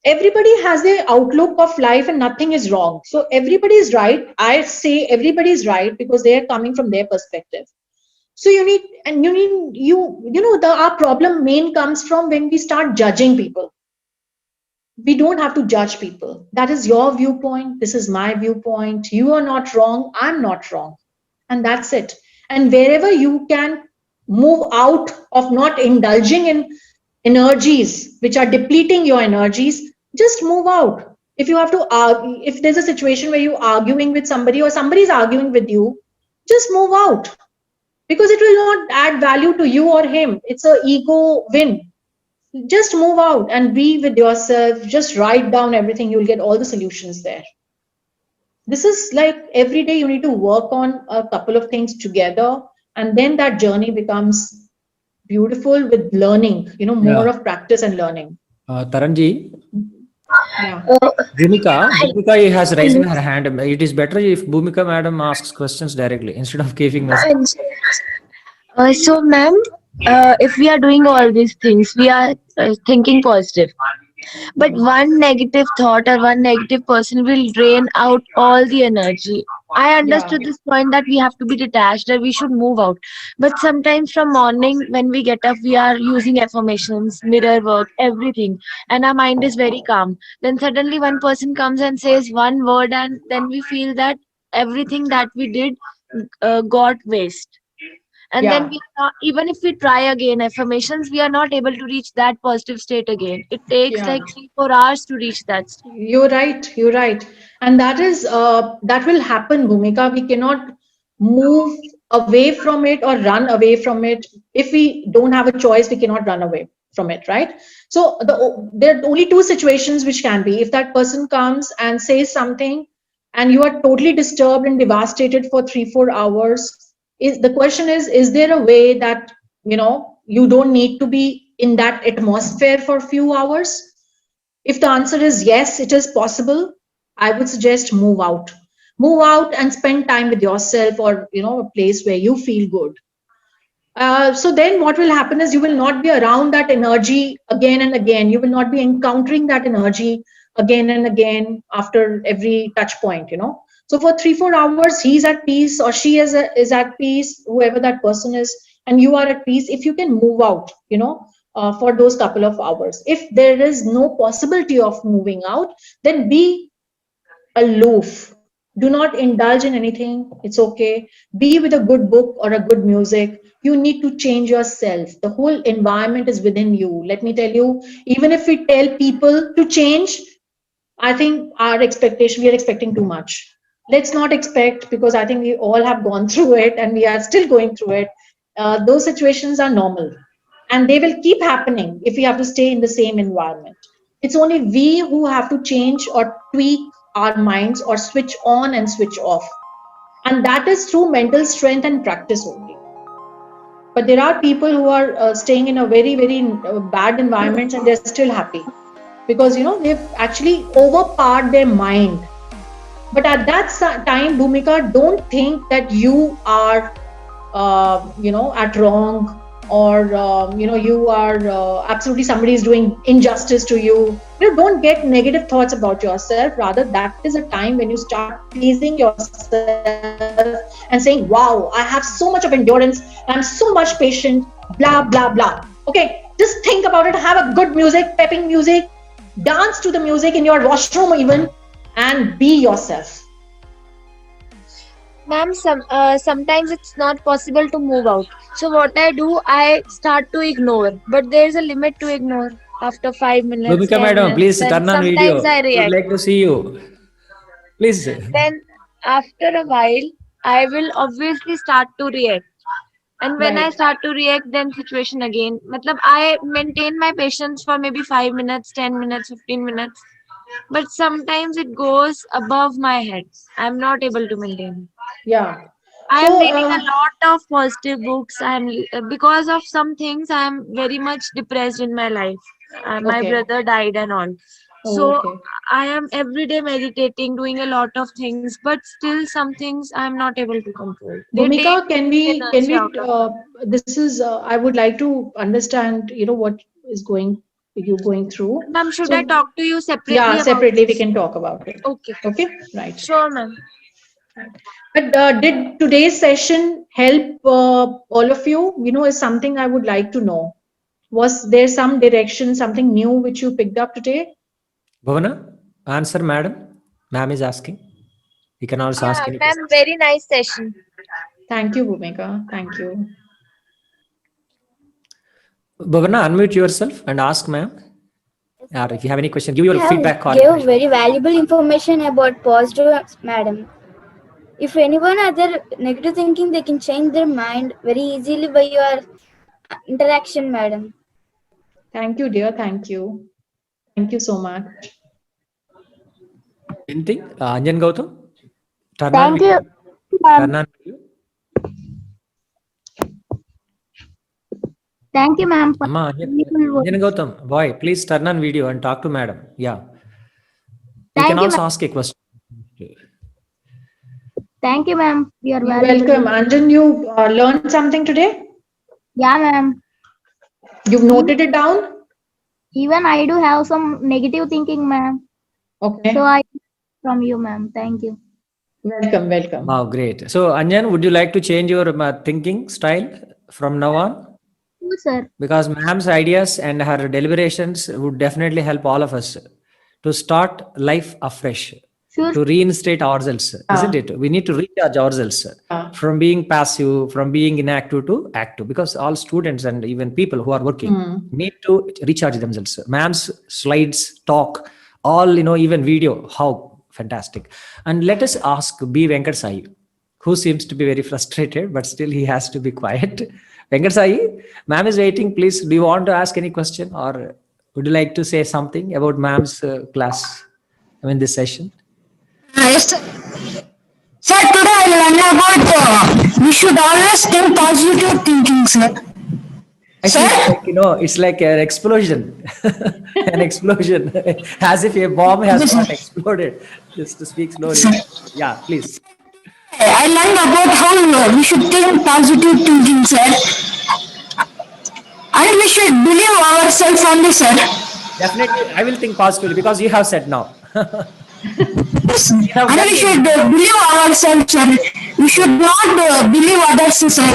Everybody has their outlook of life and nothing is wrong. So everybody is right. I say everybody is right because they are coming from their perspective. So our problem main comes from when we start judging people. We don't have to judge people. That is your viewpoint. This is my viewpoint. You are not wrong. I'm not wrong. And that's it. And wherever you can move out of not indulging in energies which are depleting your energies, just move out. If you have to argue, if there's a situation where you're arguing with somebody or somebody's arguing with you, just move out, because it will not add value to you or him. It's an ego win. Just move out and be with yourself. Just write down everything. You'll get all the solutions there. This is like every day you need to work on a couple of things together, and then that journey becomes beautiful with learning, more of practice and learning. Taranji, Yeah. Bhumika has raised her hand. It is better if Bhumika madam asks questions directly instead of giving messages. So, ma'am, if we are doing all these things, we are thinking positive. But one negative thought or one negative person will drain out all the energy. I understood this point that we have to be detached, that we should move out. But sometimes from morning when we get up, we are using affirmations, mirror work, everything, and our mind is very calm. Then suddenly one person comes and says one word, and then we feel that everything that we did got waste. And then we are not, even if we try again affirmations, we are not able to reach that positive state again. It takes like 3-4 hours to reach that state. You're right. And that will happen, Bhumika. We cannot move away from it or run away from it. If we don't have a choice, we cannot run away from it, right? So there are only two situations which can be. If that person comes and says something and you are totally disturbed and devastated for 3-4 hours, the question is there a way that you don't need to be in that atmosphere for a few hours? If the answer is yes, it is possible, I would suggest move out and spend time with yourself, or a place where you feel good. So then what will happen is you will not be around that energy again and again. You will not be encountering that energy again and again after every touch point. So for 3-4 hours, he's at peace or she is at peace, whoever that person is, and you are at peace, if you can move out, for those couple of hours. If there is no possibility of moving out, then be aloof. Do not indulge in anything. It's okay. Be with a good book or a good music. You need to change yourself. The whole environment is within you. Let me tell you, even if we tell people to change, I think we are expecting too much. Let's not expect, because I think we all have gone through it and we are still going through it. Those situations are normal and they will keep happening if we have to stay in the same environment. It's only we who have to change or tweak our minds or switch on and switch off. And that is through mental strength and practice only. But there are people who are staying in a very, very bad environments and they're still happy because, they've actually overpowered their mind. But at that time, Bhumika, don't think that you are, at wrong, or you are absolutely somebody is doing injustice to you. Don't get negative thoughts about yourself. Rather, that is a time when you start pleasing yourself and saying, wow, I have so much of endurance, I'm so much patient, blah blah blah. Okay, just think about it. Have a good music, pepping music, dance to the music in your washroom even, and be yourself. Ma'am, sometimes it's not possible to move out. So what I do, I start to ignore. But there's a limit to ignore. After 5 minutes, Bhumika 10 madam, minutes, please then turn on video. sometimes I I would react. like to see you. Please. Then after a while, I will obviously start to react. And when I Right. start to react, then situation again. Matlab, I maintain my patience for maybe 5 minutes, 10 minutes, 15 minutes. But sometimes it goes above my head. I'm not able to maintain. Yeah. I am So, reading a lot of positive books. Because of some things, I am very much depressed in my life. My Okay. brother died and all. Oh, So okay. I am every day meditating, doing a lot of things, but still some things I am not able to control. They take Bhumika, can we energy out of me. this is I would like to understand, what is you going through. Ma'am, should I So talk to you separately yeah, about separately we this? can talk about it. Okay. Okay, right. Sure, ma'am. But did today's session help all of you? Is something I would like to know. Was there some direction, something new which you picked up today? Bhavana, answer madam. Ma'am is asking. You can also ask Yeah, any ma'am, question. very nice session. Thank you, Bhumika. Thank you. Bhavana, unmute yourself and ask ma'am. Or if you have any question, give your You have feedback. Or gave very valuable information about positive, madam. If anyone has their negative thinking, they can change their mind very easily by your interaction, madam. Thank you, dear. Thank you. Thank you so much. anything? Anjan Gautam? Turn Thank on you, video. ma'am. Turn on video. Thank you, ma'am. Amma, Anjan Gautam, boy, please turn on video and talk to madam. Yeah. You Thank can you, also ma'am. ask a question. Thank you, ma'am. You're You're valuable. welcome. Anjan, you learned something today? Yeah, ma'am. You've noted it down? Even I do have some negative thinking, ma'am. Okay. So I from you, ma'am. Thank you. Welcome, welcome. Wow, great. So, Anjan, would you like to change your thinking style from now on? Yes, sir. Because ma'am's ideas and her deliberations would definitely help all of us to start life afresh, Sure. to reinstate ourselves, isn't it? We need to recharge ourselves from being passive, from being inactive to active, because all students and even people who are working need to recharge themselves. Ma'am's slides, talk, all, even video, how fantastic. And let us ask B. Venkat Sai, who seems to be very frustrated, but still he has to be quiet. Venkat Sai, ma'am is waiting. Please, do you want to ask any question, or would you like to say something about ma'am's class? This session. Yes, sir. Sir, today I learned about we should always think positive thinking, sir. Actually, it's like an explosion, an explosion, as if a bomb has not exploded. Just to speak slowly. Yeah, please. I learned about how we should think positive thinking, sir. And we should believe ourselves only, sir. Definitely, I will think positively because you have said now. Yes, and we should believe ourselves, sir. We should not believe others, sir.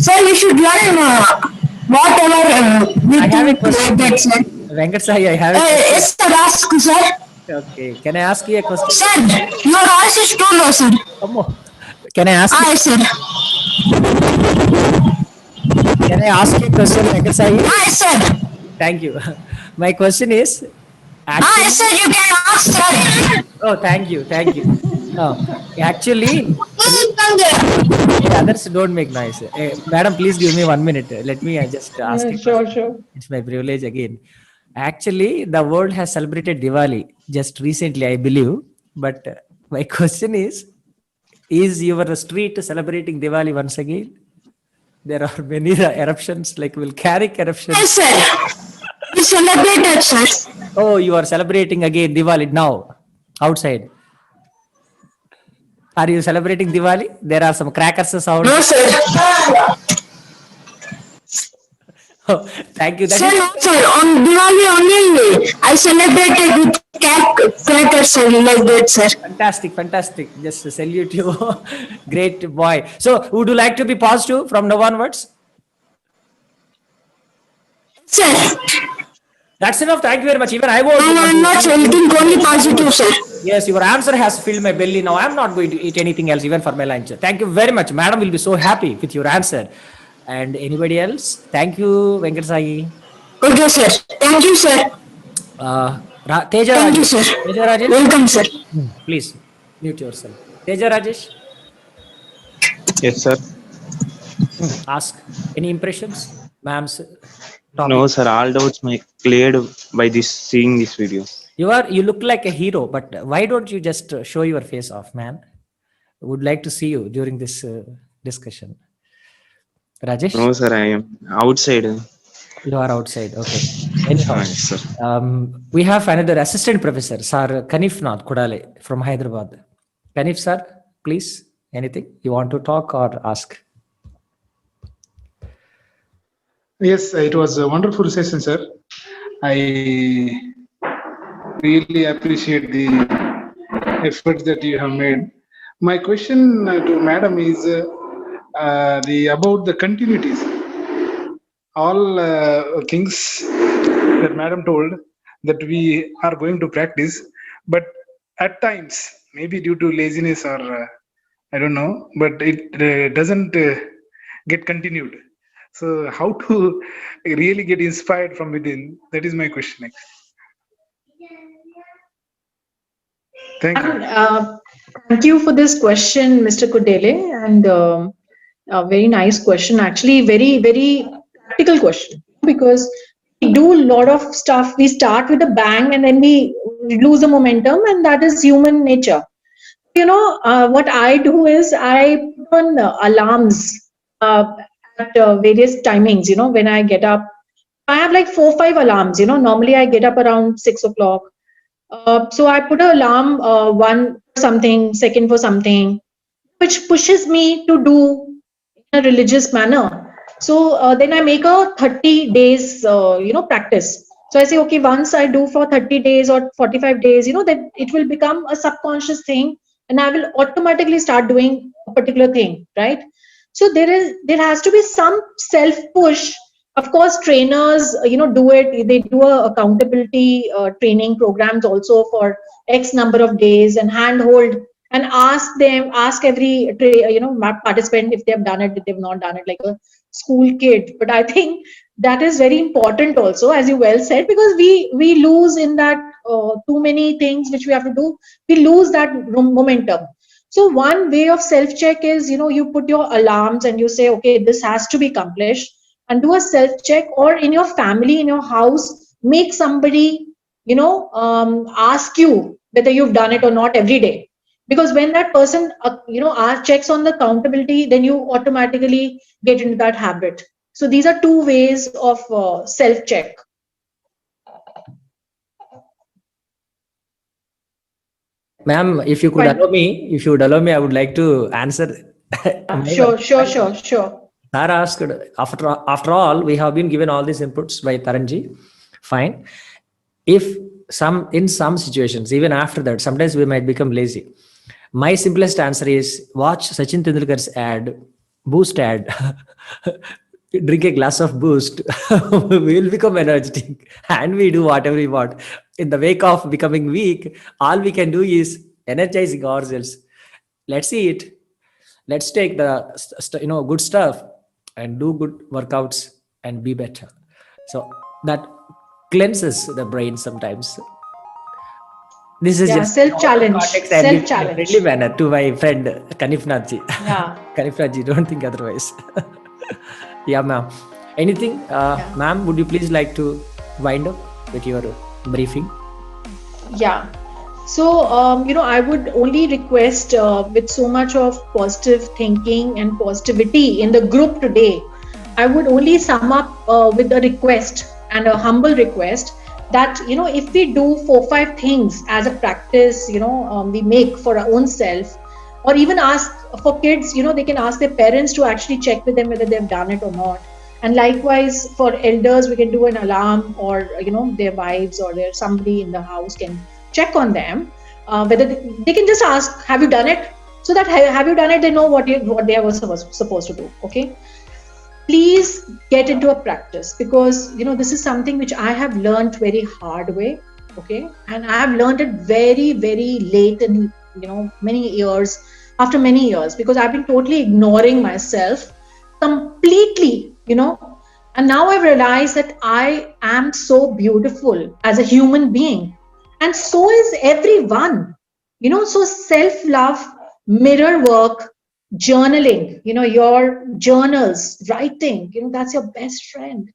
Sir, you should learn whatever we I have a think question. like that, sir. Venkat Sai, I have a question. Yes, sir, ask, sir. Okay, can I ask you a question? Sir, your voice is too low, sir. Come on. Can I ask? Yes, sir. Can I ask you a question, Venkat Sai? Yes, sir. Thank you. My question is. Yes, sir, you can ask, sir. Oh, thank you, thank you. No, actually, others don't make noise. Madam, please give me 1 minute. Let me just ask you. Sure. It's my privilege again. Actually, the world has celebrated Diwali just recently, I believe. But my question is your street celebrating Diwali once again? There are many eruptions, like volcanic eruptions. Yes, sir. We celebrated, sir. Oh, you are celebrating again Diwali now, outside. Are you celebrating Diwali? There are some crackers sound. No, sir. Oh, thank you. That Sir, is- no, sir. On Diwali only, I celebrated with crackers, sir, like that, sir. fantastic, fantastic. Just salute you. Great boy. So, would you like to be positive from now onwards? Sir, That's enough. Thank you very much. Even I was. I'm not anything, only positive, sir. Yes, your answer has filled my belly. Now I'm not going to eat anything else, even for my lunch. Thank you very much. Madam will be so happy with your answer. And anybody else? Thank you, Venkat Sai. Okay, sir. Thank you, sir. Teja Thank you, Rajesh. sir. Teja Rajesh, Welcome, sir. please mute yourself. Teja Rajesh, Yes, sir. ask any impressions, ma'am's topic. No, sir. All doubts may cleared by this seeing this video. You look like a hero, but why don't you just show your face off, man? Would like to see you during this discussion. Rajesh, No, sir. I am outside. you are outside. Okay. Anyhow, Yes, sir. we have another assistant professor, Sir Kanif Nath Kudale from Hyderabad. Kanif sir, please, anything you want to talk or ask? Yes, it was a wonderful session, sir. I really appreciate the efforts that you have made. My question to Madam is about the continuities. All things that Madam told that we are going to practice, but at times, maybe due to laziness or I don't know, but it doesn't get continued. So how to really get inspired from within? That is my question. Thank you. Thank you for this question, Mr. Kudele, and a very nice question. Actually, very, very practical question, because we do a lot of stuff. We start with a bang and then we lose the momentum, and that is human nature. You know, what I do is I put on alarms at various timings, you know, when I get up. I have like 4 or 5 alarms, you know, normally I get up around 6 o'clock. So I put an alarm, one for something, second for something, which pushes me to do in a religious manner. So then I make a 30 days, practice. So I say, okay, once I do for 30 days or 45 days, you know, that it will become a subconscious thing, and I will automatically start doing a particular thing, right? So there has to be some self push. Of course, trainers, do it. They do a accountability training programs also for X number of days, and handhold and ask every participant if they have done it, if they've not done it, like a school kid. But I think that is very important also, as you well said, because we lose in that too many things which we have to do. We lose that momentum. So one way of self-check is, you put your alarms and you say, okay, this has to be accomplished, and do a self-check, or in your family, in your house, make somebody, ask you whether you've done it or not every day. Because when that person, checks on the accountability, then you automatically get into that habit. So these are two ways of self-check. Ma'am, if you could allow me, I would like to answer. Sure. Tara asked, after all, we have been given all these inputs by Taranji. Fine. If in some situations, even after that, sometimes we might become lazy. My simplest answer is watch Sachin Tendulkar's ad, Boost ad. Drink a glass of Boost. We will become energetic and we do whatever we want. In the wake of becoming weak, all we can do is energizing ourselves. Let's see it. Let's take the good stuff and do good workouts and be better. So that cleanses the brain sometimes. This is just self-challenge. Self-challenge. Friendly manner to my friend Kanif Nathji. Yeah. Kanif Nathji, don't think otherwise. Yeah, ma'am. Anything, ma'am? Would you please like to wind up with your briefing? Yeah. So, I would only request with so much of positive thinking and positivity in the group today, I would only sum up with a request and a humble request that, if we do 4-5 things as a practice, we make for our own self, or even ask for kids, they can ask their parents to actually check with them whether they've done it or not. And likewise for elders, we can do an alarm, or, their wives or their somebody in the house can check on them, whether they can just ask, have you done it? So that have you done it, they know what they were supposed to do. Okay. Please get into a practice, because this is something which I have learned very hard way. Okay. And I have learned it very, very late in, after many years, because I've been totally ignoring myself completely, and now I've realized that I am so beautiful as a human being, and so is everyone, so self-love, mirror work, journaling, your journals, writing, that's your best friend,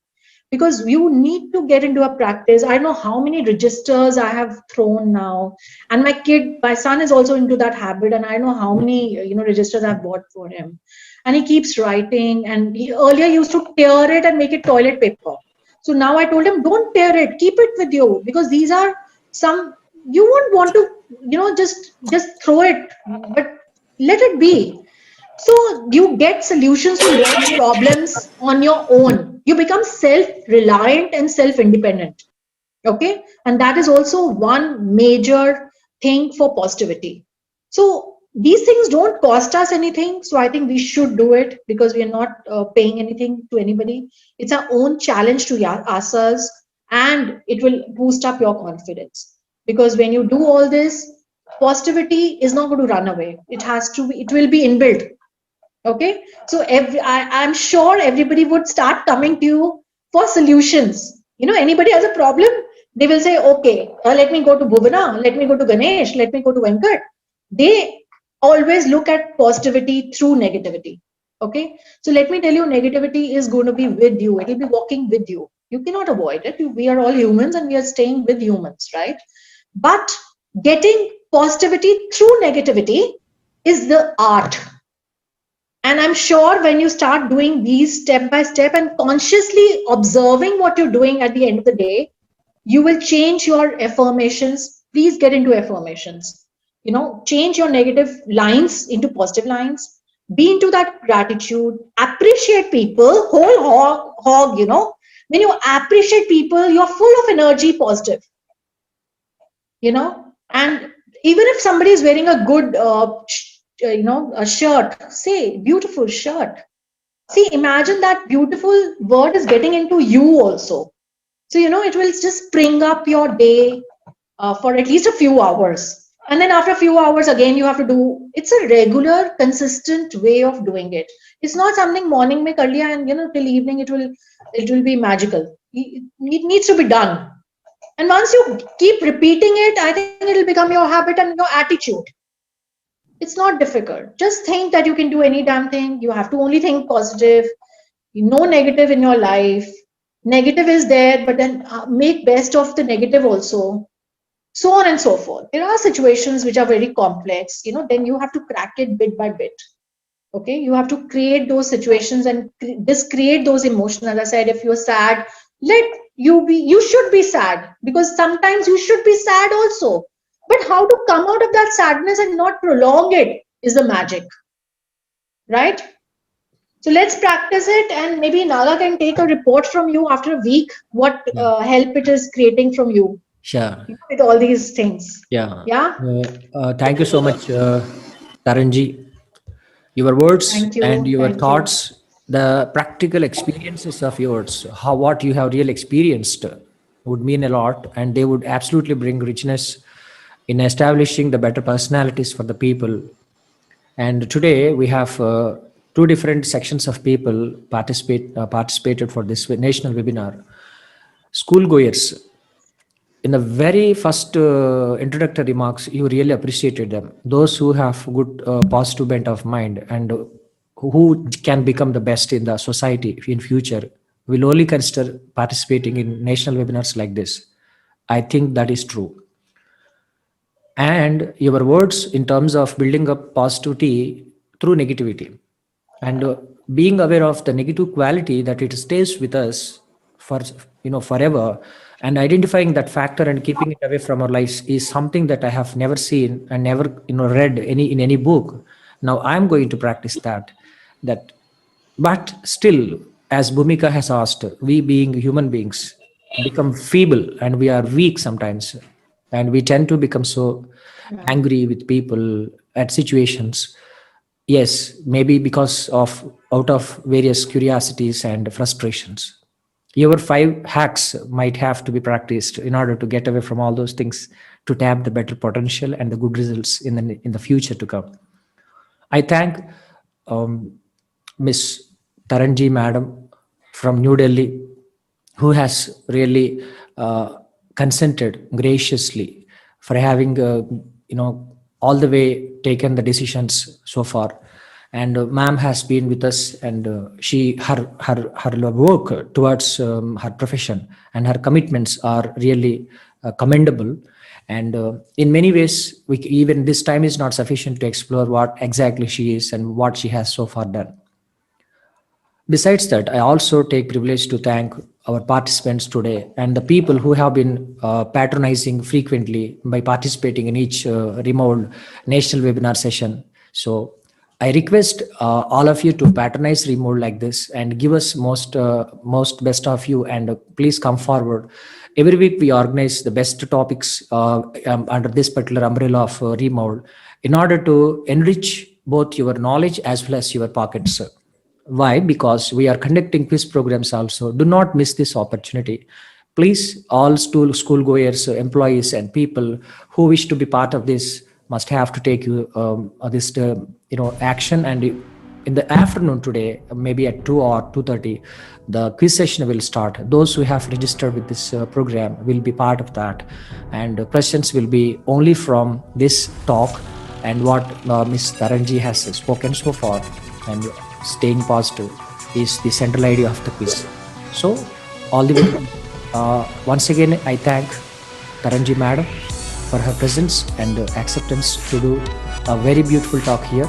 because you need to get into a practice. I know how many registers I have thrown now, and my son is also into that habit, and I know how many registers I've bought for him, and he keeps writing, and he earlier used to tear it and make it toilet paper. So now I told him, don't tear it, keep it with you, because these are some, you won't want to just throw it, but let it be. So you get solutions to your problems on your own. You become self-reliant and self-independent. Okay. And that is also one major thing for positivity. So these things don't cost us anything. So I think we should do it, because we are not paying anything to anybody. It's our own challenge to ourselves, and it will boost up your confidence. Because when you do all this, positivity is not going to run away. It will be inbuilt. Okay, so I'm sure everybody would start coming to you for solutions. Anybody has a problem, they will say, okay, let me go to Bhuvana, let me go to Ganesh, let me go to Venkat. They always look at positivity through negativity. Okay, so let me tell you, negativity is going to be with you. It will be walking with you. You cannot avoid it. We are all humans, and we are staying with humans, right? But getting positivity through negativity is the art. And I'm sure when you start doing these step by step and consciously observing what you're doing at the end of the day, you will change your affirmations. Please get into affirmations. Change your negative lines into positive lines. Be into that gratitude. Appreciate people. Whole hog. When you appreciate people, you're full of energy, positive. And even if somebody is wearing a good a shirt, say beautiful shirt. See, imagine that beautiful word is getting into you also. So, it will just spring up your day for at least a few hours. And then after a few hours, again, you have to do, it's a regular, consistent way of doing it. It's not something morning mein kar liya and, till evening, it will be magical. It needs to be done. And once you keep repeating it, I think it'll become your habit and your attitude. It's not difficult. Just think that you can do any damn thing. You have to only think positive. No negative in your life. Negative is there, but then make best of the negative also. So on and so forth. There are situations which are very complex. Then you have to crack it bit by bit. Okay, you have to create those situations and create those emotions. As I said, if you're sad, you should be sad, because sometimes you should be sad also. But how to come out of that sadness and not prolong it is the magic, right? So let's practice it, and maybe Naga can take a report from you after a week, what help it is creating from you. Sure. With all these things. Yeah. Yeah. Thank you so much, Taranji, your words Thank you, and your thank you. thoughts, the practical experiences of yours, what you have really experienced would mean a lot, and they would absolutely bring richness in establishing the better personalities for the people. And today we have two different sections of people participated for this national webinar. Schoolgoers. In the very first introductory remarks, you really appreciated them. Those who have good positive bent of mind and who can become the best in the society in future will only consider participating in national webinars like this. I think that is true. And your words in terms of building up positivity through negativity and being aware of the negative quality that it stays with us for forever, and identifying that factor and keeping it away from our lives is something that I have never seen and never read in any book. Now I'm going to practice that. But still, as Bhumika has asked, we being human beings become feeble and we are weak sometimes, and we tend to become so angry with people at situations. Yes, maybe because of out of various curiosities and frustrations. Your 5 hacks might have to be practiced in order to get away from all those things, to tap the better potential and the good results in the future to come. I thank Miss Taranji Madam from New Delhi, who has really consented graciously for having all the way taken the decisions so far. And ma'am has been with us, and her work towards her profession and her commitments are really commendable. And in many ways, even this time is not sufficient to explore what exactly she is and what she has so far done. Besides that, I also take privilege to thank our participants today and the people who have been patronizing frequently by participating in each remote national webinar session. So I request all of you to patronize remote like this and give us most best of you, and please come forward. Every week we organize the best topics under this particular umbrella of remote in order to enrich both your knowledge as well as your pockets. Why? Because we are conducting quiz programs also. Do not miss this opportunity. Please, all schoolgoers, employees, and people who wish to be part of this must have to take this action. And in the afternoon today, maybe at 2 or 2:30, the quiz session will start. Those who have registered with this program will be part of that, and questions will be only from this talk and what Ms. Taranji has spoken so far. And staying positive is the central idea of the quiz. So all the way, once again, I thank Taranji Madam for her presence and acceptance to do a very beautiful talk here.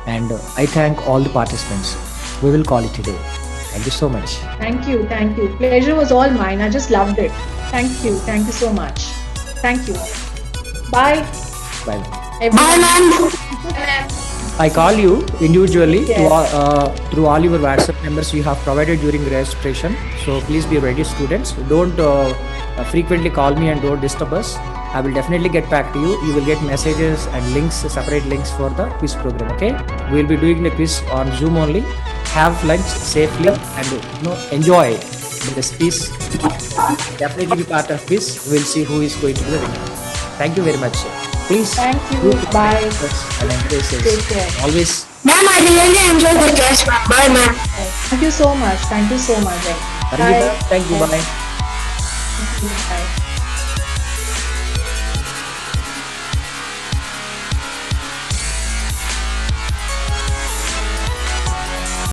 And I thank all the participants. We will call it a day. Thank you so much. Thank you. Pleasure was all mine. I just loved it. Thank you so much. Thank you. Bye. Bye. Everyone. I call you individually through all your WhatsApp numbers you have provided during registration. So please be ready, students. Don't frequently call me and don't disturb us. I will definitely get back to you. You will get messages and links, separate links for the quiz program. Okay, we will be doing the quiz on Zoom only. Have lunch safely and enjoy the recipes. Definitely be part of quiz. We'll see who is going to be the winner. Thank you very much. Please. Thank you. Bye. And Take care. Always. Ma'am, I really enjoyed the class. Bye, ma'am. Thank you so much. Bye. Thank you. Bye. Bye.